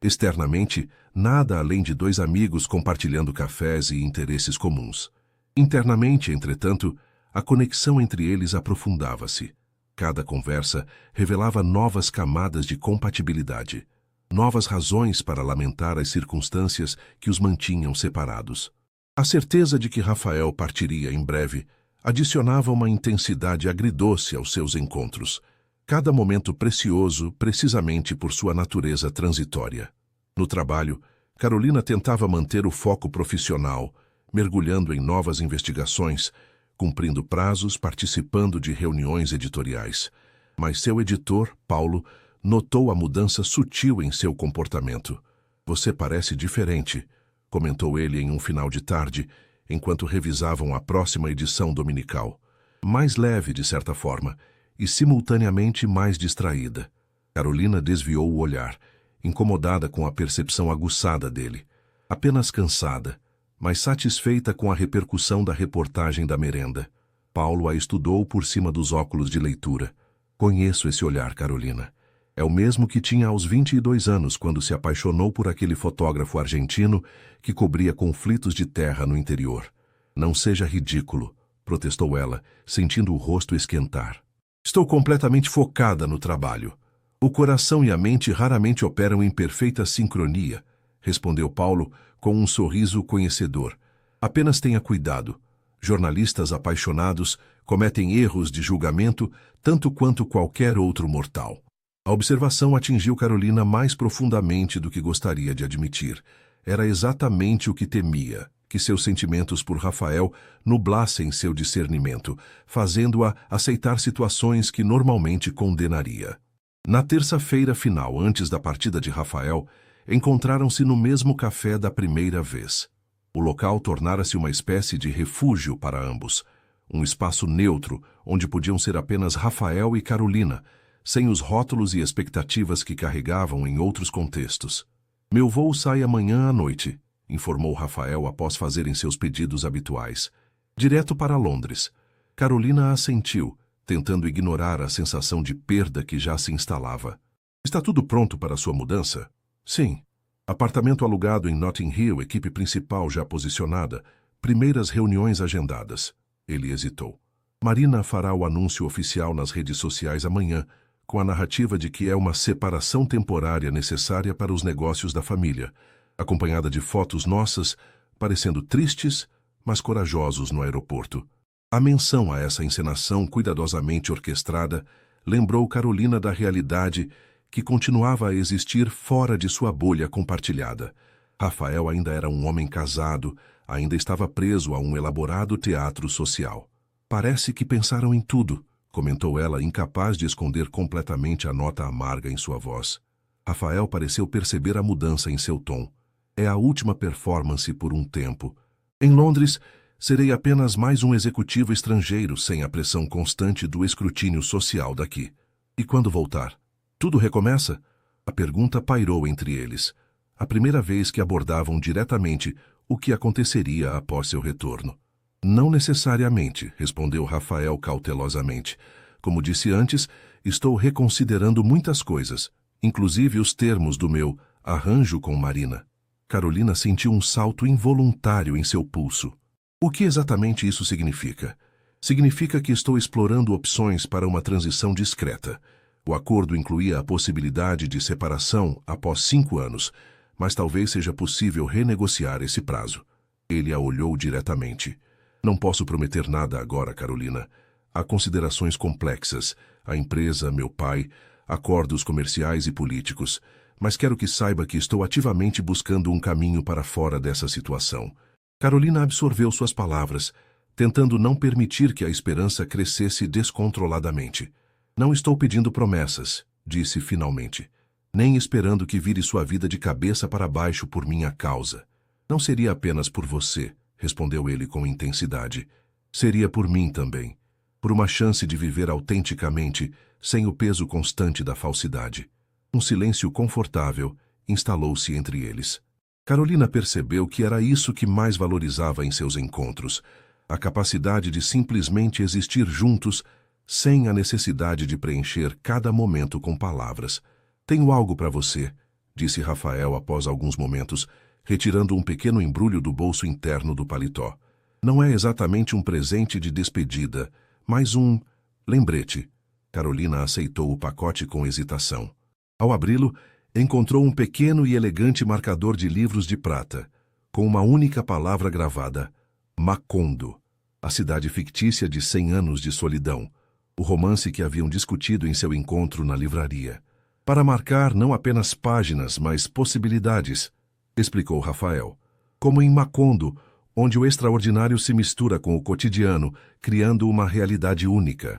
Externamente, nada além de 2 amigos compartilhando cafés e interesses comuns. Internamente, entretanto, a conexão entre eles aprofundava-se. Cada conversa revelava novas camadas de compatibilidade, novas razões para lamentar as circunstâncias que os mantinham separados. A certeza de que Rafael partiria em breve adicionava uma intensidade agridoce aos seus encontros, cada momento precioso precisamente por sua natureza transitória. No trabalho, Carolina tentava manter o foco profissional, mergulhando em novas investigações, cumprindo prazos, participando de reuniões editoriais. Mas seu editor, Paulo, notou a mudança sutil em seu comportamento. Você parece diferente, comentou ele em um final de tarde, enquanto revisavam a próxima edição dominical. Mais leve, de certa forma, e simultaneamente mais distraída. Carolina desviou o olhar, incomodada com a percepção aguçada dele. Apenas cansada, mas satisfeita com a repercussão da reportagem da merenda. Paulo a estudou por cima dos óculos de leitura. Conheço esse olhar, Carolina. É o mesmo que tinha aos 22 anos, quando se apaixonou por aquele fotógrafo argentino que cobria conflitos de terra no interior. Não seja ridículo, protestou ela, sentindo o rosto esquentar. Estou completamente focada no trabalho. O coração e a mente raramente operam em perfeita sincronia, respondeu Paulo com um sorriso conhecedor. Apenas tenha cuidado. Jornalistas apaixonados cometem erros de julgamento tanto quanto qualquer outro mortal. A observação atingiu Carolina mais profundamente do que gostaria de admitir. Era exatamente o que temia, que seus sentimentos por Rafael nublassem seu discernimento, fazendo-a aceitar situações que normalmente condenaria. Na terça-feira final, antes da partida de Rafael, encontraram-se no mesmo café da primeira vez. O local tornara-se uma espécie de refúgio para ambos, um espaço neutro onde podiam ser apenas Rafael e Carolina, sem os rótulos e expectativas que carregavam em outros contextos. Meu voo sai amanhã à noite, informou Rafael após fazerem seus pedidos habituais. Direto para Londres. Carolina assentiu, tentando ignorar a sensação de perda que já se instalava. Está tudo pronto para sua mudança? Sim. Apartamento alugado em Notting Hill, equipe principal já posicionada, primeiras reuniões agendadas. Ele hesitou. Marina fará o anúncio oficial nas redes sociais amanhã, com a narrativa de que é uma separação temporária necessária para os negócios da família, acompanhada de fotos nossas, parecendo tristes, mas corajosos no aeroporto. A menção a essa encenação cuidadosamente orquestrada lembrou Carolina da realidade que continuava a existir fora de sua bolha compartilhada. Rafael ainda era um homem casado, ainda estava preso a um elaborado teatro social. Parece que pensaram em tudo, comentou ela, incapaz de esconder completamente a nota amarga em sua voz. Rafael pareceu perceber a mudança em seu tom. É a última performance por um tempo. Em Londres, serei apenas mais um executivo estrangeiro sem a pressão constante do escrutínio social daqui. E quando voltar? Tudo recomeça? A pergunta pairou entre eles. A primeira vez que abordavam diretamente o que aconteceria após seu retorno. Não necessariamente, respondeu Rafael cautelosamente. Como disse antes, estou reconsiderando muitas coisas, inclusive os termos do meu arranjo com Marina. Carolina sentiu um salto involuntário em seu pulso. O que exatamente isso significa? Significa que estou explorando opções para uma transição discreta. O acordo incluía a possibilidade de separação após 5 anos, mas talvez seja possível renegociar esse prazo. Ele a olhou diretamente. Não posso prometer nada agora, Carolina. Há considerações complexas. A empresa, meu pai, acordos comerciais e políticos. Mas quero que saiba que estou ativamente buscando um caminho para fora dessa situação. Carolina absorveu suas palavras, tentando não permitir que a esperança crescesse descontroladamente. Não estou pedindo promessas, disse finalmente, nem esperando que vire sua vida de cabeça para baixo por minha causa. Não seria apenas por você, respondeu ele com intensidade. Seria por mim também, por uma chance de viver autenticamente, sem o peso constante da falsidade. Um silêncio confortável instalou-se entre eles. Carolina percebeu que era isso que mais valorizava em seus encontros, a capacidade de simplesmente existir juntos, sem a necessidade de preencher cada momento com palavras. Tenho algo para você, disse Rafael após alguns momentos, retirando um pequeno embrulho do bolso interno do paletó. Não é exatamente um presente de despedida, mas um lembrete. Carolina aceitou o pacote com hesitação. Ao abri-lo, encontrou um pequeno e elegante marcador de livros de prata, com uma única palavra gravada: Macondo, a cidade fictícia de 100 anos de solidão, o romance que haviam discutido em seu encontro na livraria. Para marcar não apenas páginas, mas possibilidades, explicou Rafael. Como em Macondo, onde o extraordinário se mistura com o cotidiano, criando uma realidade única.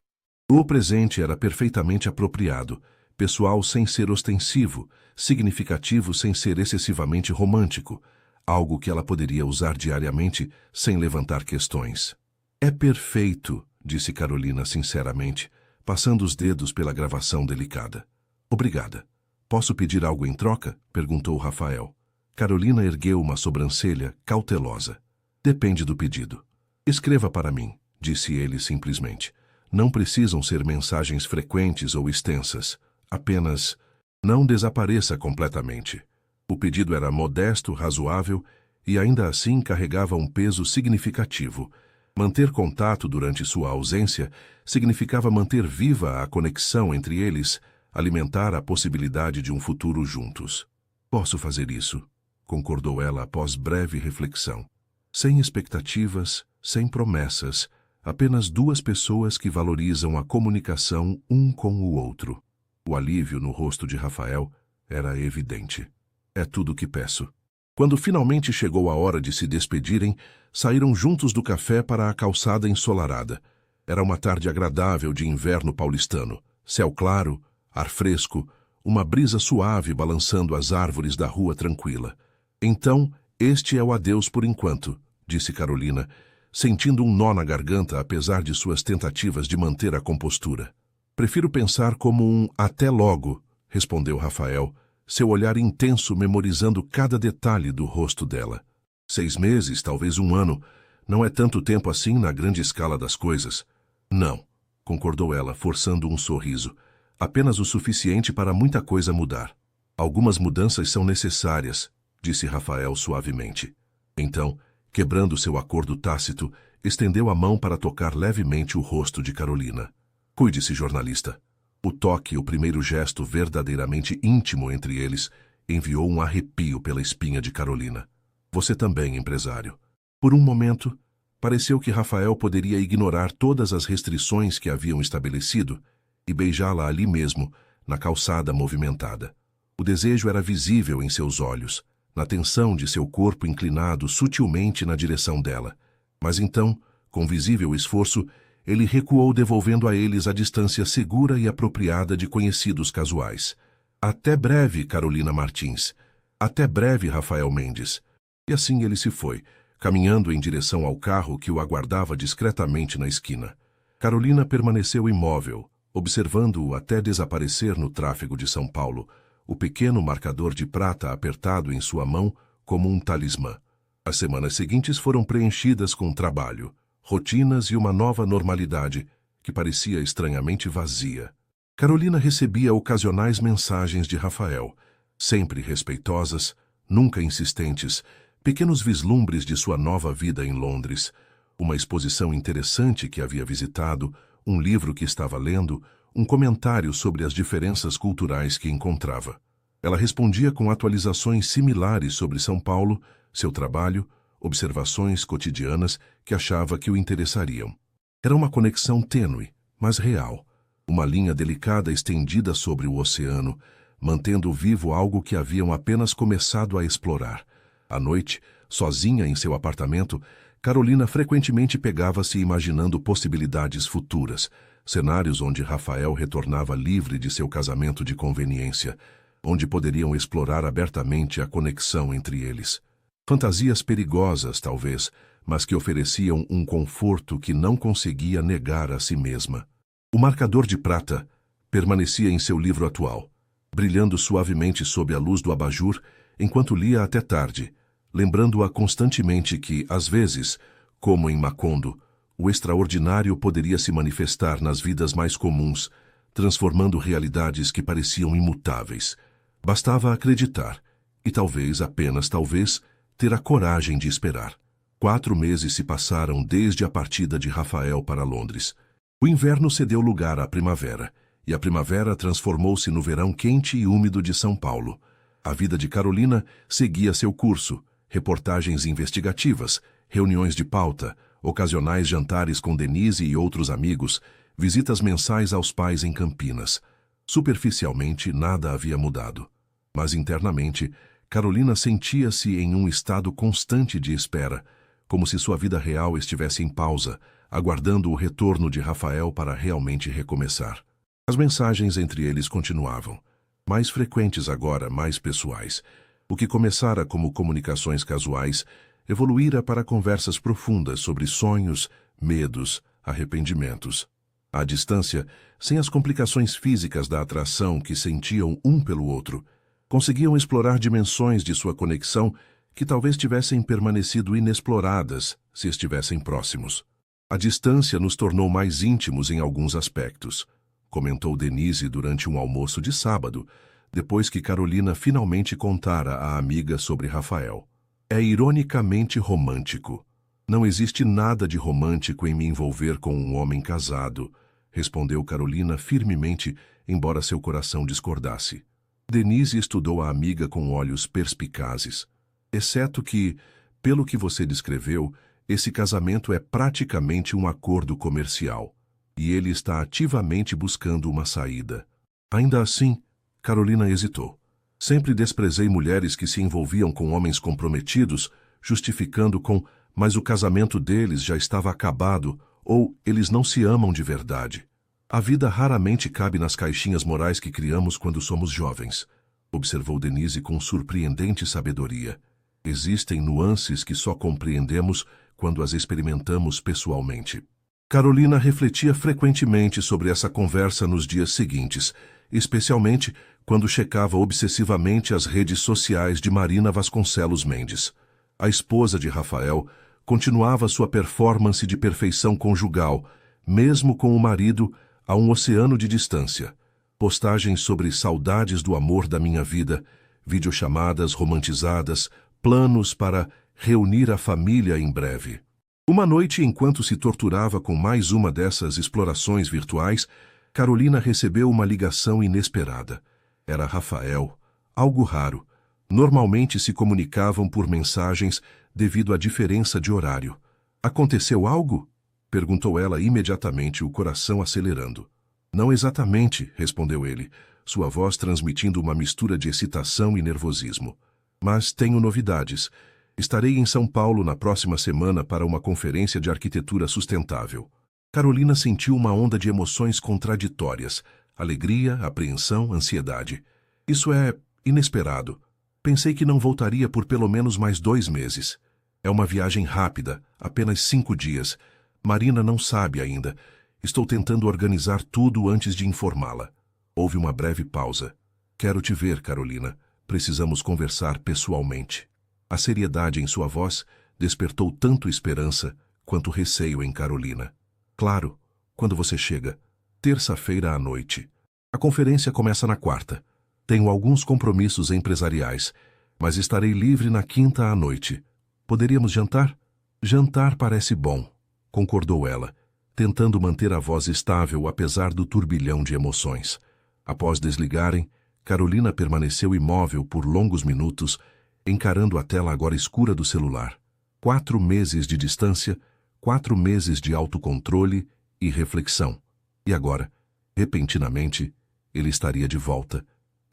O presente era perfeitamente apropriado, pessoal sem ser ostensivo, significativo sem ser excessivamente romântico, algo que ela poderia usar diariamente sem levantar questões. É perfeito, disse Carolina sinceramente, passando os dedos pela gravação delicada. Obrigada. Posso pedir algo em troca? Perguntou Rafael. Carolina ergueu uma sobrancelha cautelosa. Depende do pedido. Escreva para mim, disse ele simplesmente. Não precisam ser mensagens frequentes ou extensas. Apenas, não desapareça completamente. O pedido era modesto, razoável e ainda assim carregava um peso significativo. Manter contato durante sua ausência significava manter viva a conexão entre eles, alimentar a possibilidade de um futuro juntos. Posso fazer isso, concordou ela após breve reflexão. Sem expectativas, sem promessas, apenas 2 pessoas que valorizam a comunicação um com o outro. O alívio no rosto de Rafael era evidente. É tudo o que peço. Quando finalmente chegou a hora de se despedirem, saíram juntos do café para a calçada ensolarada. Era uma tarde agradável de inverno paulistano. Céu claro, ar fresco, uma brisa suave balançando as árvores da rua tranquila. Então, este é o adeus por enquanto, disse Carolina, sentindo um nó na garganta apesar de suas tentativas de manter a compostura. Prefiro pensar como um até logo, respondeu Rafael, seu olhar intenso memorizando cada detalhe do rosto dela. 6 meses, talvez 1 ano, não é tanto tempo assim na grande escala das coisas. Não, concordou ela, forçando um sorriso. Apenas o suficiente para muita coisa mudar. Algumas mudanças são necessárias, disse Rafael suavemente. Então, quebrando seu acordo tácito, estendeu a mão para tocar levemente o rosto de Carolina. Cuide-se, jornalista. O toque, o primeiro gesto verdadeiramente íntimo entre eles, enviou um arrepio pela espinha de Carolina. Você também, empresário. Por um momento, pareceu que Rafael poderia ignorar todas as restrições que haviam estabelecido e beijá-la ali mesmo, na calçada movimentada. O desejo era visível em seus olhos, na tensão de seu corpo inclinado sutilmente na direção dela. Mas então, com visível esforço, ele recuou, devolvendo a eles a distância segura e apropriada de conhecidos casuais. Até breve, Carolina Martins. Até breve, Rafael Mendes. E assim ele se foi, caminhando em direção ao carro que o aguardava discretamente na esquina. Carolina permaneceu imóvel, observando-o até desaparecer no tráfego de São Paulo, o pequeno marcador de prata apertado em sua mão como um talismã. As semanas seguintes foram preenchidas com trabalho, rotinas e uma nova normalidade que parecia estranhamente vazia. Carolina recebia ocasionais mensagens de Rafael, sempre respeitosas, nunca insistentes, pequenos vislumbres de sua nova vida em Londres, uma exposição interessante que havia visitado, um livro que estava lendo, um comentário sobre as diferenças culturais que encontrava. Ela respondia com atualizações similares sobre São Paulo, seu trabalho, observações cotidianas que achava que o interessariam. Era uma conexão tênue, mas real, uma linha delicada estendida sobre o oceano, mantendo vivo algo que haviam apenas começado a explorar. À noite, sozinha em seu apartamento, Carolina frequentemente pegava-se imaginando possibilidades futuras, cenários onde Rafael retornava livre de seu casamento de conveniência, onde poderiam explorar abertamente a conexão entre eles. Fantasias perigosas, talvez, mas que ofereciam um conforto que não conseguia negar a si mesma. O marcador de prata permanecia em seu livro atual, brilhando suavemente sob a luz do abajur, enquanto lia até tarde, lembrando-a constantemente que, às vezes, como em Macondo, o extraordinário poderia se manifestar nas vidas mais comuns, transformando realidades que pareciam imutáveis. Bastava acreditar, e talvez, apenas talvez, ter a coragem de esperar. 4 meses se passaram desde a partida de Rafael para Londres. O inverno cedeu lugar à primavera, e a primavera transformou-se no verão quente e úmido de São Paulo. A vida de Carolina seguia seu curso, reportagens investigativas, reuniões de pauta, ocasionais jantares com Denise e outros amigos, visitas mensais aos pais em Campinas. Superficialmente, nada havia mudado. Mas internamente, Carolina sentia-se em um estado constante de espera, como se sua vida real estivesse em pausa, aguardando o retorno de Rafael para realmente recomeçar. As mensagens entre eles continuavam, mais frequentes agora, mais pessoais. O que começara como comunicações casuais evoluíra para conversas profundas sobre sonhos, medos, arrependimentos. À distância, sem as complicações físicas da atração que sentiam um pelo outro, conseguiam explorar dimensões de sua conexão que talvez tivessem permanecido inexploradas se estivessem próximos. A distância nos tornou mais íntimos em alguns aspectos, comentou Denise durante um almoço de sábado, depois que Carolina finalmente contara à amiga sobre Rafael. É ironicamente romântico. Não existe nada de romântico em me envolver com um homem casado, respondeu Carolina firmemente, embora seu coração discordasse. Denise estudou a amiga com olhos perspicazes. Exceto que, pelo que você descreveu, esse casamento é praticamente um acordo comercial, e ele está ativamente buscando uma saída. Ainda assim, Carolina hesitou. Sempre desprezei mulheres que se envolviam com homens comprometidos, justificando com "mas o casamento deles já estava acabado" ou "eles não se amam de verdade". A vida raramente cabe nas caixinhas morais que criamos quando somos jovens, observou Denise com surpreendente sabedoria. Existem nuances que só compreendemos quando as experimentamos pessoalmente. Carolina refletia frequentemente sobre essa conversa nos dias seguintes, especialmente quando checava obsessivamente as redes sociais de Marina Vasconcelos Mendes. A esposa de Rafael continuava sua performance de perfeição conjugal, mesmo com o marido a um oceano de distância. Postagens sobre saudades do amor da minha vida, videochamadas romantizadas, planos para reunir a família em breve. Uma noite, enquanto se torturava com mais uma dessas explorações virtuais, Carolina recebeu uma ligação inesperada. Era Rafael, algo raro. Normalmente se comunicavam por mensagens devido à diferença de horário. Aconteceu algo? Perguntou ela imediatamente, o coração acelerando. Não exatamente, respondeu ele, sua voz transmitindo uma mistura de excitação e nervosismo. Mas tenho novidades. Estarei em São Paulo na próxima semana para uma conferência de arquitetura sustentável. Carolina sentiu uma onda de emoções contraditórias. Alegria, apreensão, ansiedade. Isso é inesperado. Pensei que não voltaria por pelo menos mais 2 meses. É uma viagem rápida, apenas 5 dias. Marina não sabe ainda. Estou tentando organizar tudo antes de informá-la. Houve uma breve pausa. Quero te ver, Carolina. Precisamos conversar pessoalmente. A seriedade em sua voz despertou tanto esperança quanto receio em Carolina. Claro, quando você chega. Terça-feira à noite. A conferência começa na quarta. Tenho alguns compromissos empresariais, mas estarei livre na quinta à noite. Poderíamos jantar? Jantar parece bom, concordou ela, tentando manter a voz estável apesar do turbilhão de emoções. Após desligarem, Carolina permaneceu imóvel por longos minutos, encarando a tela agora escura do celular. 4 meses de distância, 4 meses de autocontrole e reflexão. E agora, repentinamente, ele estaria de volta,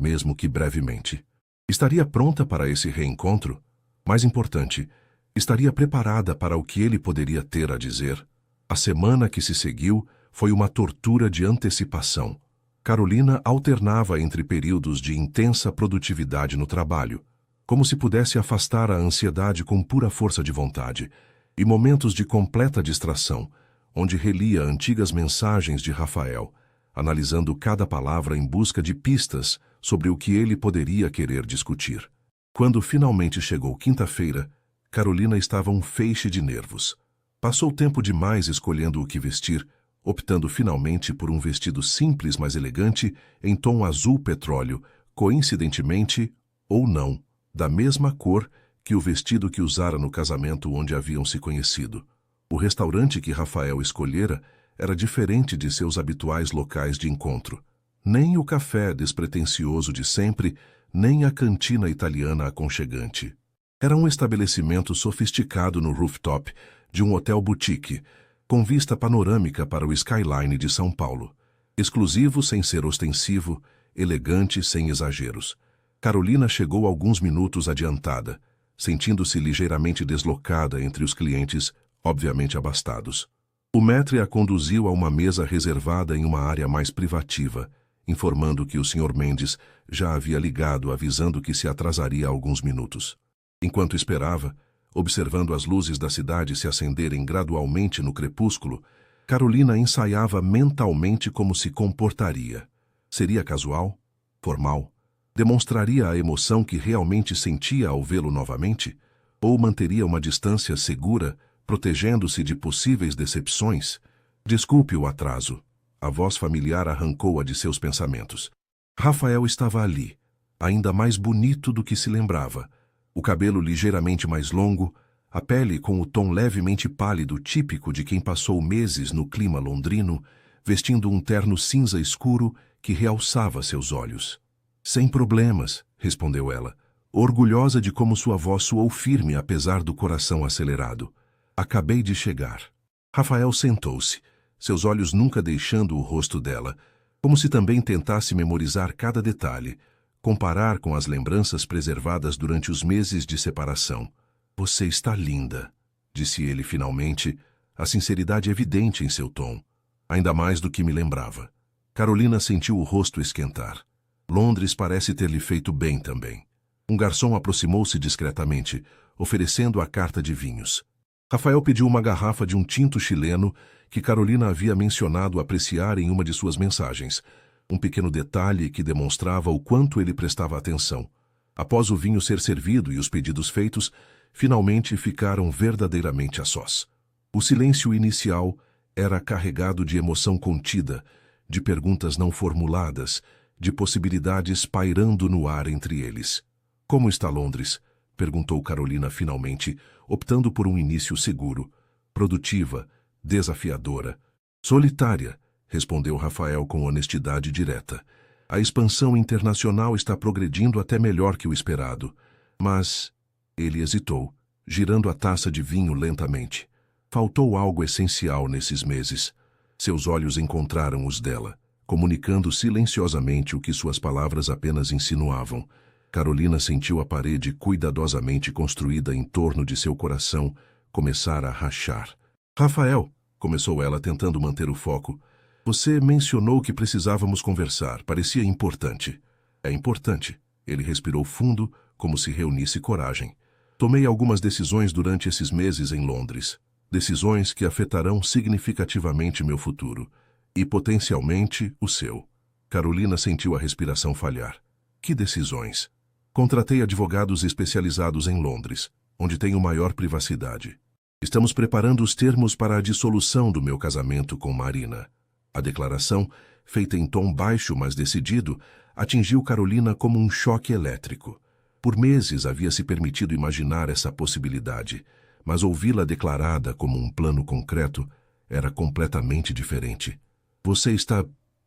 mesmo que brevemente. Estaria pronta para esse reencontro? Mais importante, estaria preparada para o que ele poderia ter a dizer? A semana que se seguiu foi uma tortura de antecipação. Carolina alternava entre períodos de intensa produtividade no trabalho, como se pudesse afastar a ansiedade com pura força de vontade, e momentos de completa distração, onde relia antigas mensagens de Rafael, analisando cada palavra em busca de pistas sobre o que ele poderia querer discutir. Quando finalmente chegou quinta-feira, Carolina estava um feixe de nervos. Passou tempo demais escolhendo o que vestir, optando finalmente por um vestido simples, mas elegante, em tom azul petróleo, coincidentemente, ou não, da mesma cor que o vestido que usara no casamento onde haviam se conhecido. O restaurante que Rafael escolhera era diferente de seus habituais locais de encontro. Nem o café despretensioso de sempre, nem a cantina italiana aconchegante. Era um estabelecimento sofisticado no rooftop de um hotel boutique, com vista panorâmica para o skyline de São Paulo. Exclusivo sem ser ostensivo, elegante sem exageros. Carolina chegou alguns minutos adiantada, sentindo-se ligeiramente deslocada entre os clientes, obviamente abastados. O maître a conduziu a uma mesa reservada em uma área mais privativa, informando que o Sr. Mendes já havia ligado avisando que se atrasaria alguns minutos. Enquanto esperava, observando as luzes da cidade se acenderem gradualmente no crepúsculo, Carolina ensaiava mentalmente como se comportaria. Seria casual? Formal? Demonstraria a emoção que realmente sentia ao vê-lo novamente? Ou manteria uma distância segura, protegendo-se de possíveis decepções? Desculpe o atraso. A voz familiar arrancou-a de seus pensamentos. Rafael estava ali, ainda mais bonito do que se lembrava. O cabelo ligeiramente mais longo, a pele com o tom levemente pálido típico de quem passou meses no clima londrino, vestindo um terno cinza escuro que realçava seus olhos. Sem problemas, respondeu ela, orgulhosa de como sua voz soou firme apesar do coração acelerado. Acabei de chegar. Rafael sentou-se, seus olhos nunca deixando o rosto dela, como se também tentasse memorizar cada detalhe, comparar com as lembranças preservadas durante os meses de separação. Você está linda, disse ele finalmente, a sinceridade evidente em seu tom, ainda mais do que me lembrava. Carolina sentiu o rosto esquentar. Londres parece ter lhe feito bem também. Um garçom aproximou-se discretamente, oferecendo a carta de vinhos. Rafael pediu uma garrafa de um tinto chileno que Carolina havia mencionado apreciar em uma de suas mensagens, um pequeno detalhe que demonstrava o quanto ele prestava atenção. Após o vinho ser servido e os pedidos feitos, finalmente ficaram verdadeiramente a sós. O silêncio inicial era carregado de emoção contida, de perguntas não formuladas, de possibilidades pairando no ar entre eles. Como está Londres? Perguntou Carolina finalmente, optando por um início seguro, produtiva, desafiadora, solitária, respondeu Rafael com honestidade direta. A expansão internacional está progredindo até melhor que o esperado. Mas... Ele hesitou, girando a taça de vinho lentamente. Faltou algo essencial nesses meses. Seus olhos encontraram os dela, comunicando silenciosamente o que suas palavras apenas insinuavam. Carolina sentiu a parede cuidadosamente construída em torno de seu coração começar a rachar. Rafael, começou ela tentando manter o foco, você mencionou que precisávamos conversar. Parecia importante. É importante. Ele respirou fundo, como se reunisse coragem. Tomei algumas decisões durante esses meses em Londres. Decisões que afetarão significativamente meu futuro. E potencialmente o seu. Carolina sentiu a respiração falhar. Que decisões? Contratei advogados especializados em Londres, onde tenho maior privacidade. Estamos preparando os termos para a dissolução do meu casamento com Marina. A declaração, feita em tom baixo mas decidido, atingiu Carolina como um choque elétrico. Por meses havia se permitido imaginar essa possibilidade, mas ouvi-la declarada como um plano concreto era completamente diferente.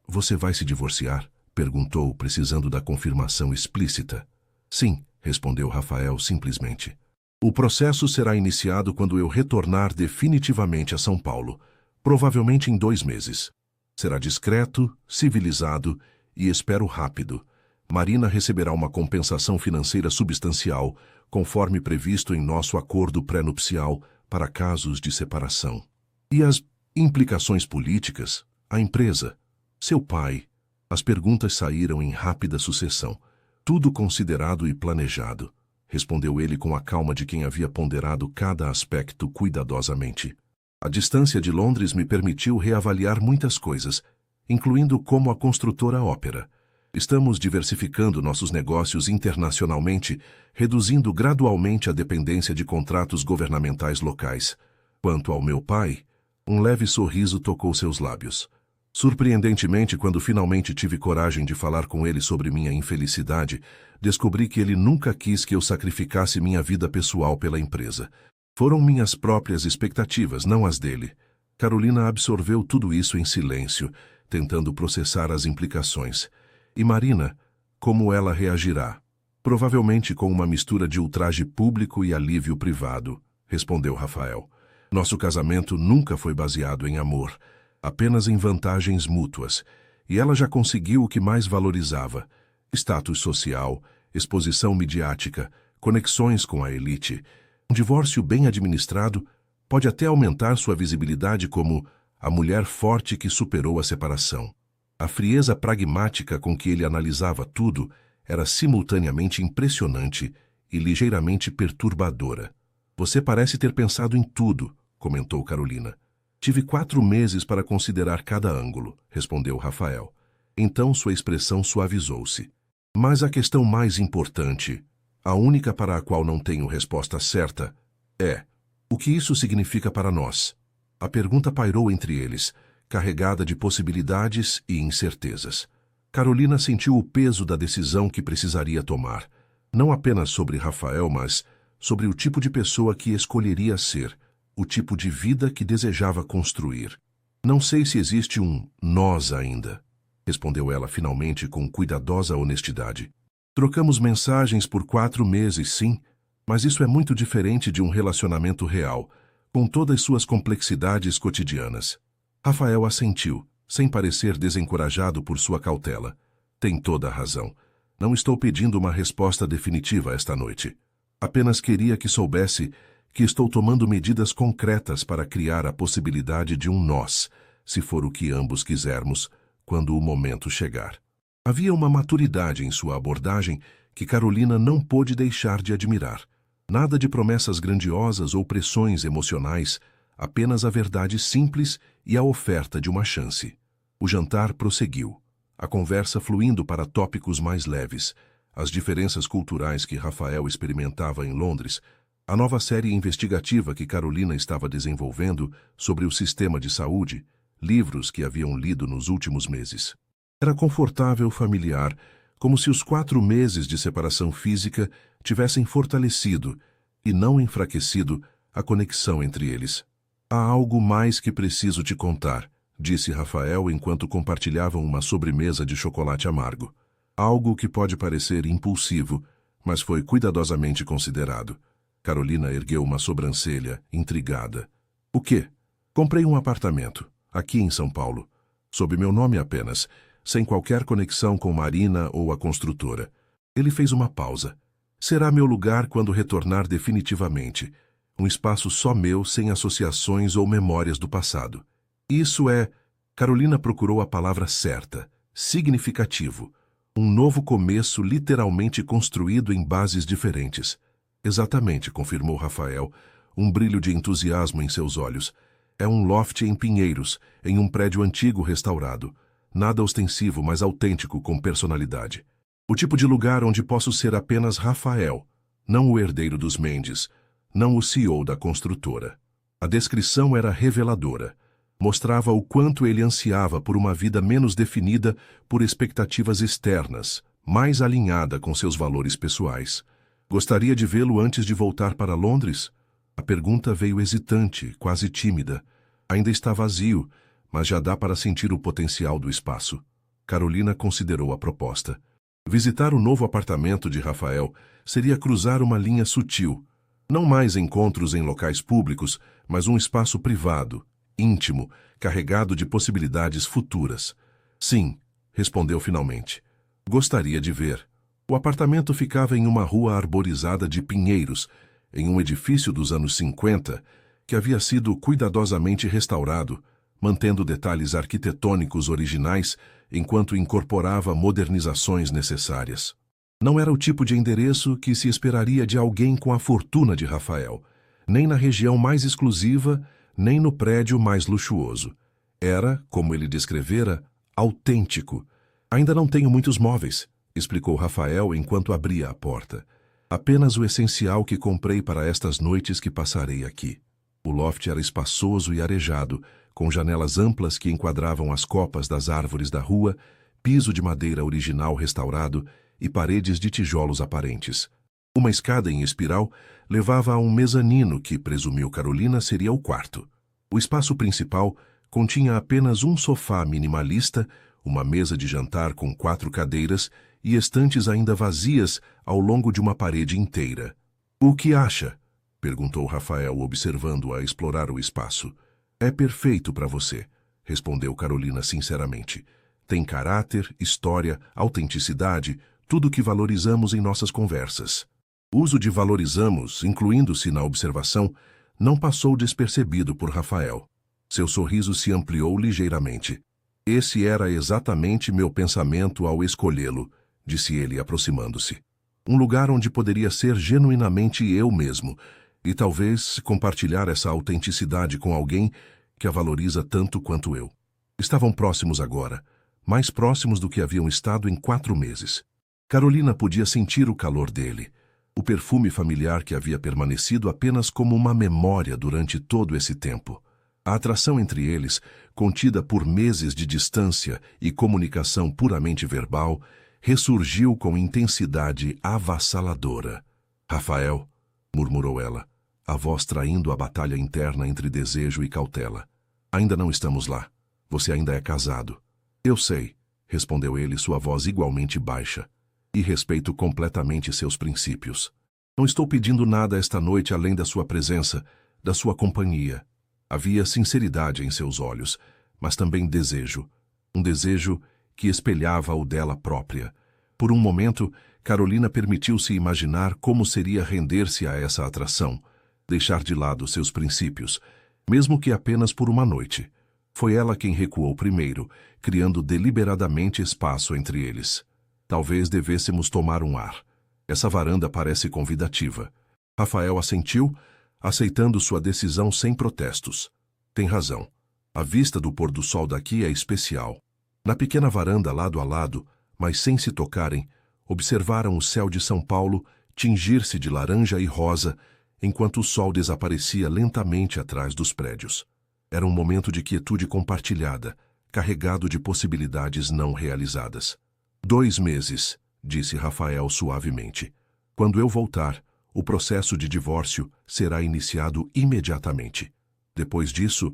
Você vai se divorciar? Perguntou, precisando da confirmação explícita. Sim, respondeu Rafael simplesmente. O processo será iniciado quando eu retornar definitivamente a São Paulo, provavelmente em 2 meses. Será discreto, civilizado e, espero, rápido. Marina receberá uma compensação financeira substancial, conforme previsto em nosso acordo pré-nupcial para casos de separação. E as implicações políticas? A empresa? Seu pai? As perguntas saíram em rápida sucessão. Tudo considerado e planejado, respondeu ele com a calma de quem havia ponderado cada aspecto cuidadosamente. A distância de Londres me permitiu reavaliar muitas coisas, incluindo como a construtora ópera. Estamos diversificando nossos negócios internacionalmente, reduzindo gradualmente a dependência de contratos governamentais locais. Quanto ao meu pai, um leve sorriso tocou seus lábios. Surpreendentemente, quando finalmente tive coragem de falar com ele sobre minha infelicidade, descobri que ele nunca quis que eu sacrificasse minha vida pessoal pela empresa. Foram minhas próprias expectativas, não as dele. Carolina absorveu tudo isso em silêncio, tentando processar as implicações. E Marina, como ela reagirá? Provavelmente com uma mistura de ultraje público e alívio privado, respondeu Rafael. Nosso casamento nunca foi baseado em amor, apenas em vantagens mútuas, e ela já conseguiu o que mais valorizava: status social, exposição midiática, conexões com a elite. Um divórcio bem administrado pode até aumentar sua visibilidade como a mulher forte que superou a separação. A frieza pragmática com que ele analisava tudo era simultaneamente impressionante e ligeiramente perturbadora. Você parece ter pensado em tudo, comentou Carolina. Tive 4 meses para considerar cada ângulo, respondeu Rafael. Então sua expressão suavizou-se. Mas a questão mais importante, a única para a qual não tenho resposta certa, é: o que isso significa para nós? A pergunta pairou entre eles, carregada de possibilidades e incertezas. Carolina sentiu o peso da decisão que precisaria tomar, não apenas sobre Rafael, mas sobre o tipo de pessoa que escolheria ser, o tipo de vida que desejava construir. Não sei se existe um nós ainda, respondeu ela finalmente com cuidadosa honestidade. Trocamos mensagens por 4 meses, sim, mas isso é muito diferente de um relacionamento real, com todas suas complexidades cotidianas. Rafael assentiu, sem parecer desencorajado por sua cautela. Tem toda a razão. Não estou pedindo uma resposta definitiva esta noite. Apenas queria que soubesse que estou tomando medidas concretas para criar a possibilidade de um nós, se for o que ambos quisermos, quando o momento chegar. Havia uma maturidade em sua abordagem que Carolina não pôde deixar de admirar. Nada de promessas grandiosas ou pressões emocionais, apenas a verdade simples e a oferta de uma chance. O jantar prosseguiu, a conversa fluindo para tópicos mais leves, as diferenças culturais que Rafael experimentava em Londres, a nova série investigativa que Carolina estava desenvolvendo sobre o sistema de saúde, livros que haviam lido nos últimos meses. Era confortável, familiar, como se os 4 meses de separação física tivessem fortalecido, e não enfraquecido, a conexão entre eles. Há algo mais que preciso te contar, disse Rafael enquanto compartilhavam uma sobremesa de chocolate amargo. Algo que pode parecer impulsivo, mas foi cuidadosamente considerado. Carolina ergueu uma sobrancelha, intrigada. O quê? Comprei um apartamento, aqui em São Paulo, sob meu nome apenas, sem qualquer conexão com Marina ou a construtora. Ele fez uma pausa. Será meu lugar quando retornar definitivamente. Um espaço só meu, sem associações ou memórias do passado. Isso é... Carolina procurou a palavra certa. Significativo. Um novo começo literalmente construído em bases diferentes. Exatamente, confirmou Rafael, um brilho de entusiasmo em seus olhos. É um loft em Pinheiros, em um prédio antigo restaurado. Nada ostensivo, mas autêntico, com personalidade. O tipo de lugar onde posso ser apenas Rafael, não o herdeiro dos Mendes, não o CEO da construtora. A descrição era reveladora. Mostrava o quanto ele ansiava por uma vida menos definida por expectativas externas, mais alinhada com seus valores pessoais. Gostaria de vê-lo antes de voltar para Londres? A pergunta veio hesitante, quase tímida. Ainda está vazio, mas já dá para sentir o potencial do espaço. Carolina considerou a proposta. Visitar o novo apartamento de Rafael seria cruzar uma linha sutil. Não mais encontros em locais públicos, mas um espaço privado, íntimo, carregado de possibilidades futuras. Sim, respondeu finalmente. Gostaria de ver. O apartamento ficava em uma rua arborizada de pinheiros, em um edifício dos anos 50, que havia sido cuidadosamente restaurado, mantendo detalhes arquitetônicos originais enquanto incorporava modernizações necessárias. Não era o tipo de endereço que se esperaria de alguém com a fortuna de Rafael, nem na região mais exclusiva, nem no prédio mais luxuoso. Era, como ele descrevera, autêntico. Ainda não tenho muitos móveis, explicou Rafael enquanto abria a porta. Apenas o essencial que comprei para estas noites que passarei aqui. O loft era espaçoso e arejado, com janelas amplas que enquadravam as copas das árvores da rua, piso de madeira original restaurado e paredes de tijolos aparentes. Uma escada em espiral levava a um mezanino que, presumiu Carolina, seria o quarto. O espaço principal continha apenas um sofá minimalista, uma mesa de jantar com 4 cadeiras e estantes ainda vazias ao longo de uma parede inteira. O que acha? Perguntou Rafael, observando-a explorar o espaço. É perfeito para você, respondeu Carolina sinceramente. Tem caráter, história, autenticidade, tudo o que valorizamos em nossas conversas. O uso de valorizamos, incluindo-se na observação, não passou despercebido por Rafael. Seu sorriso se ampliou ligeiramente. Esse era exatamente meu pensamento ao escolhê-lo, disse ele aproximando-se. Um lugar onde poderia ser genuinamente eu mesmo, e talvez compartilhar essa autenticidade com alguém que a valoriza tanto quanto eu. Estavam próximos agora, mais próximos do que haviam estado em 4 meses. Carolina podia sentir o calor dele, o perfume familiar que havia permanecido apenas como uma memória durante todo esse tempo. A atração entre eles, contida por meses de distância e comunicação puramente verbal, ressurgiu com intensidade avassaladora. Rafael, murmurou ela, a voz traindo a batalha interna entre desejo e cautela. Ainda não estamos lá. Você ainda é casado. Eu sei, respondeu ele, sua voz igualmente baixa. E respeito completamente seus princípios. Não estou pedindo nada esta noite além da sua presença, da sua companhia. Havia sinceridade em seus olhos, mas também desejo. Um desejo que espelhava o dela própria. Por um momento, Carolina permitiu-se imaginar como seria render-se a essa atração, deixar de lado seus princípios, mesmo que apenas por uma noite. Foi ela quem recuou primeiro, criando deliberadamente espaço entre eles. Talvez devêssemos tomar um ar. Essa varanda parece convidativa. Rafael assentiu, aceitando sua decisão sem protestos. Tem razão. A vista do pôr do sol daqui é especial. Na pequena varanda lado a lado, mas sem se tocarem, observaram o céu de São Paulo tingir-se de laranja e rosa, enquanto o sol desaparecia lentamente atrás dos prédios. Era um momento de quietude compartilhada, carregado de possibilidades não realizadas. 2 meses, disse Rafael suavemente. Quando eu voltar, o processo de divórcio será iniciado imediatamente. Depois disso,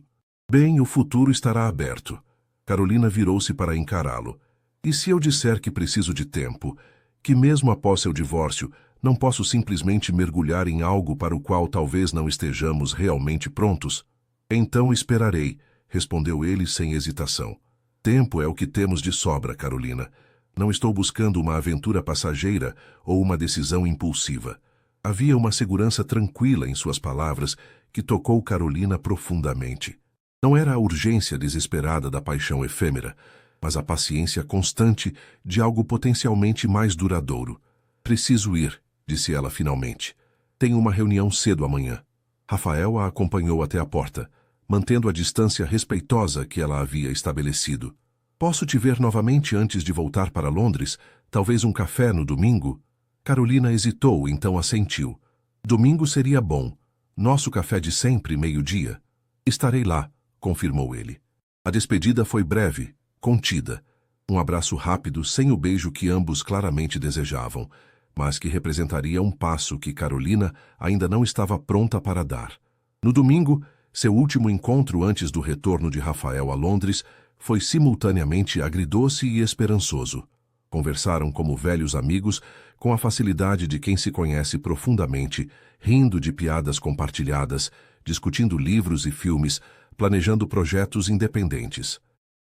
Bem, o futuro estará aberto. Carolina virou-se para encará-lo. E se eu disser que preciso de tempo, que mesmo após seu divórcio, não posso simplesmente mergulhar em algo para o qual talvez não estejamos realmente prontos? Então esperarei, respondeu ele sem hesitação. Tempo é o que temos de sobra, Carolina. Não estou buscando uma aventura passageira ou uma decisão impulsiva. Havia uma segurança tranquila em suas palavras que tocou Carolina profundamente. Não era a urgência desesperada da paixão efêmera, mas a paciência constante de algo potencialmente mais duradouro. Preciso ir, disse ela finalmente. Tenho uma reunião cedo amanhã. Rafael a acompanhou até a porta, mantendo a distância respeitosa que ela havia estabelecido. Posso te ver novamente antes de voltar para Londres? Talvez um café no domingo? Carolina hesitou, então assentiu. Domingo seria bom. Nosso café de sempre, meio-dia. Estarei lá, confirmou ele. A despedida foi breve, contida. Um abraço rápido, sem o beijo que ambos claramente desejavam, mas que representaria um passo que Carolina ainda não estava pronta para dar. No domingo, seu último encontro antes do retorno de Rafael a Londres foi simultaneamente agridoce e esperançoso. Conversaram como velhos amigos, com a facilidade de quem se conhece profundamente, rindo de piadas compartilhadas, discutindo livros e filmes, planejando projetos independentes.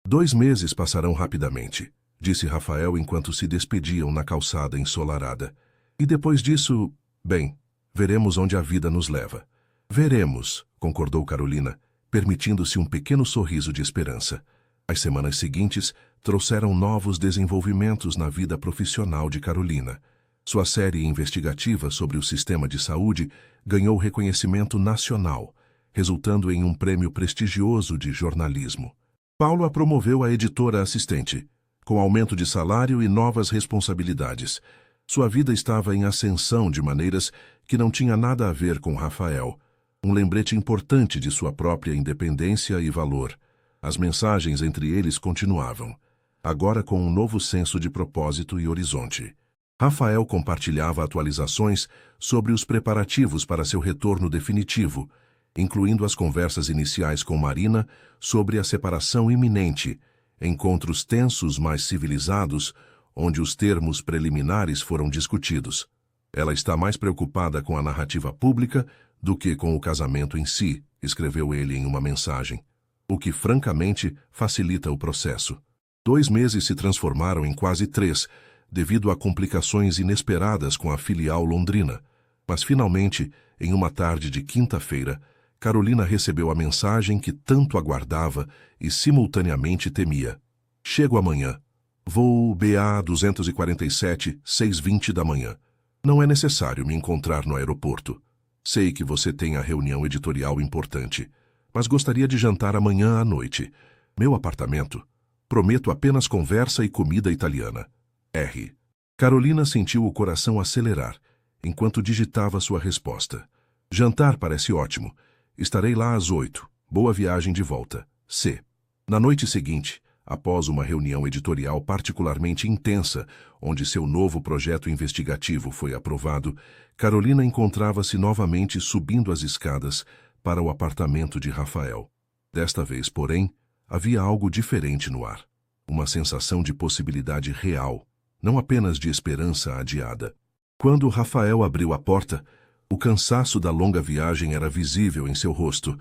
2 meses passarão rapidamente, disse Rafael enquanto se despediam na calçada ensolarada. E depois disso, bem, veremos onde a vida nos leva. Veremos, concordou Carolina, permitindo-se um pequeno sorriso de esperança. As semanas seguintes trouxeram novos desenvolvimentos na vida profissional de Carolina. Sua série investigativa sobre o sistema de saúde ganhou reconhecimento nacional, resultando em um prêmio prestigioso de jornalismo. Paulo a promoveu a editora assistente, com aumento de salário e novas responsabilidades. Sua vida estava em ascensão de maneiras que não tinha nada a ver com Rafael, um lembrete importante de sua própria independência e valor. As mensagens entre eles continuavam, agora com um novo senso de propósito e horizonte. Rafael compartilhava atualizações sobre os preparativos para seu retorno definitivo, incluindo as conversas iniciais com Marina sobre a separação iminente, encontros tensos mais civilizados, onde os termos preliminares foram discutidos. Ela está mais preocupada com a narrativa pública do que com o casamento em si, escreveu ele em uma mensagem, o que francamente facilita o processo. 2 meses se transformaram em quase 3, devido a complicações inesperadas com a filial londrina. Mas finalmente, em uma tarde de quinta-feira, Carolina recebeu a mensagem que tanto aguardava e simultaneamente temia. Chego amanhã. Voo BA 247, 6h20 da manhã. Não é necessário me encontrar no aeroporto. Sei que você tem a reunião editorial importante, mas gostaria de jantar amanhã à noite. Meu apartamento. Prometo apenas conversa e comida italiana. R. Carolina sentiu o coração acelerar, enquanto digitava sua resposta. Jantar parece ótimo. Estarei lá às 8. Boa viagem de volta. C. Na noite seguinte, após uma reunião editorial particularmente intensa, onde seu novo projeto investigativo foi aprovado, Carolina encontrava-se novamente subindo as escadas para o apartamento de Rafael. Desta vez, porém, havia algo diferente no ar. Uma sensação de possibilidade real, não apenas de esperança adiada. Quando Rafael abriu a porta, o cansaço da longa viagem era visível em seu rosto,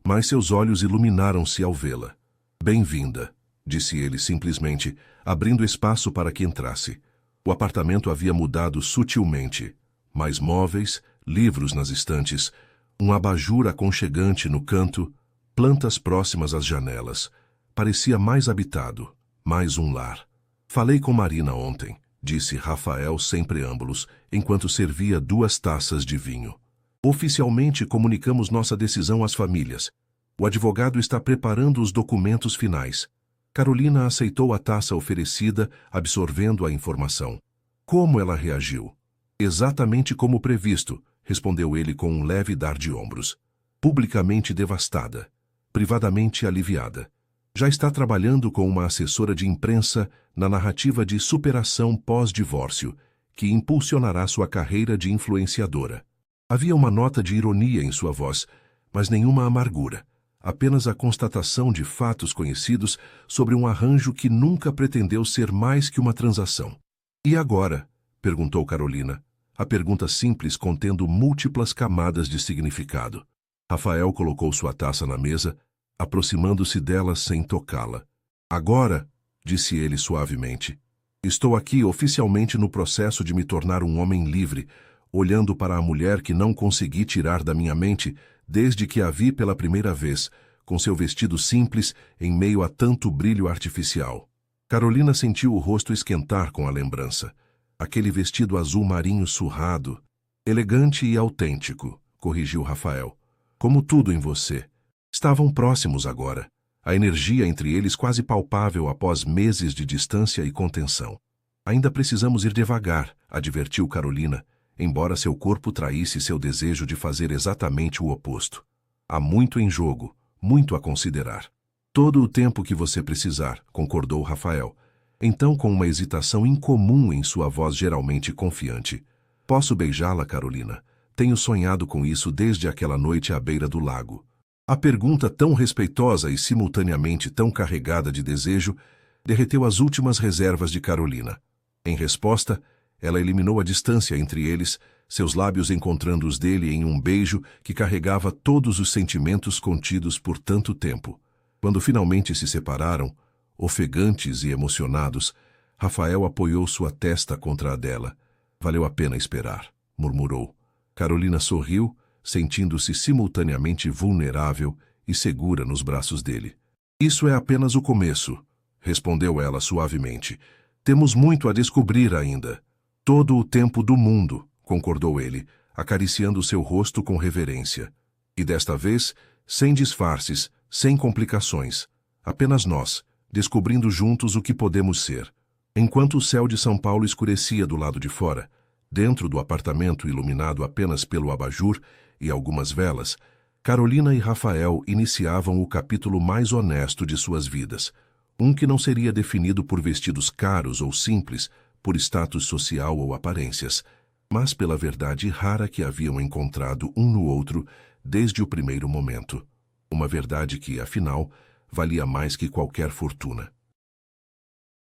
mas seus olhos iluminaram-se ao vê-la. Bem-vinda, disse ele simplesmente, abrindo espaço para que entrasse. O apartamento havia mudado sutilmente. Mais móveis, livros nas estantes, um abajur aconchegante no canto, plantas próximas às janelas. Parecia mais habitado, mais um lar. Falei com Marina ontem, disse Rafael sem preâmbulos, enquanto servia 2 taças de vinho. Oficialmente comunicamos nossa decisão às famílias. O advogado está preparando os documentos finais. Carolina aceitou a taça oferecida, absorvendo a informação. Como ela reagiu? Exatamente como previsto, respondeu ele com um leve dar de ombros. Publicamente devastada, privadamente aliviada. Já está trabalhando com uma assessora de imprensa na narrativa de superação pós-divórcio, que impulsionará sua carreira de influenciadora. Havia uma nota de ironia em sua voz, mas nenhuma amargura, apenas a constatação de fatos conhecidos sobre um arranjo que nunca pretendeu ser mais que uma transação. E agora? Perguntou Carolina, a pergunta simples contendo múltiplas camadas de significado. Rafael colocou sua taça na mesa, aproximando-se dela sem tocá-la. Agora, disse ele suavemente, estou aqui oficialmente no processo de me tornar um homem livre, olhando para a mulher que não consegui tirar da minha mente desde que a vi pela primeira vez, com seu vestido simples em meio a tanto brilho artificial. Carolina sentiu o rosto esquentar com a lembrança. Aquele vestido azul marinho surrado, elegante e autêntico, corrigiu Rafael. Como tudo em você. Estavam próximos agora. A energia entre eles quase palpável após meses de distância e contenção. Ainda precisamos ir devagar, advertiu Carolina, embora seu corpo traísse seu desejo de fazer exatamente o oposto. Há muito em jogo, muito a considerar. Todo o tempo que você precisar, concordou Rafael. Então, com uma hesitação incomum em sua voz geralmente confiante. Posso beijá-la, Carolina? Tenho sonhado com isso desde aquela noite à beira do lago. A pergunta tão respeitosa e simultaneamente tão carregada de desejo derreteu as últimas reservas de Carolina. Em resposta, ela eliminou a distância entre eles, seus lábios encontrando os dele em um beijo que carregava todos os sentimentos contidos por tanto tempo. Quando finalmente se separaram, ofegantes e emocionados, Rafael apoiou sua testa contra a dela. Valeu a pena esperar, murmurou. Carolina sorriu, sentindo-se simultaneamente vulnerável e segura nos braços dele. Isso é apenas o começo, respondeu ela suavemente. Temos muito a descobrir ainda. Todo o tempo do mundo, concordou ele, acariciando seu rosto com reverência. E desta vez, sem disfarces, sem complicações. Apenas nós, descobrindo juntos o que podemos ser. Enquanto o céu de São Paulo escurecia do lado de fora, dentro do apartamento iluminado apenas pelo abajur e algumas velas, Carolina e Rafael iniciavam o capítulo mais honesto de suas vidas, um que não seria definido por vestidos caros ou simples, por status social ou aparências, mas pela verdade rara que haviam encontrado um no outro desde o primeiro momento. Uma verdade que, afinal, valia mais que qualquer fortuna.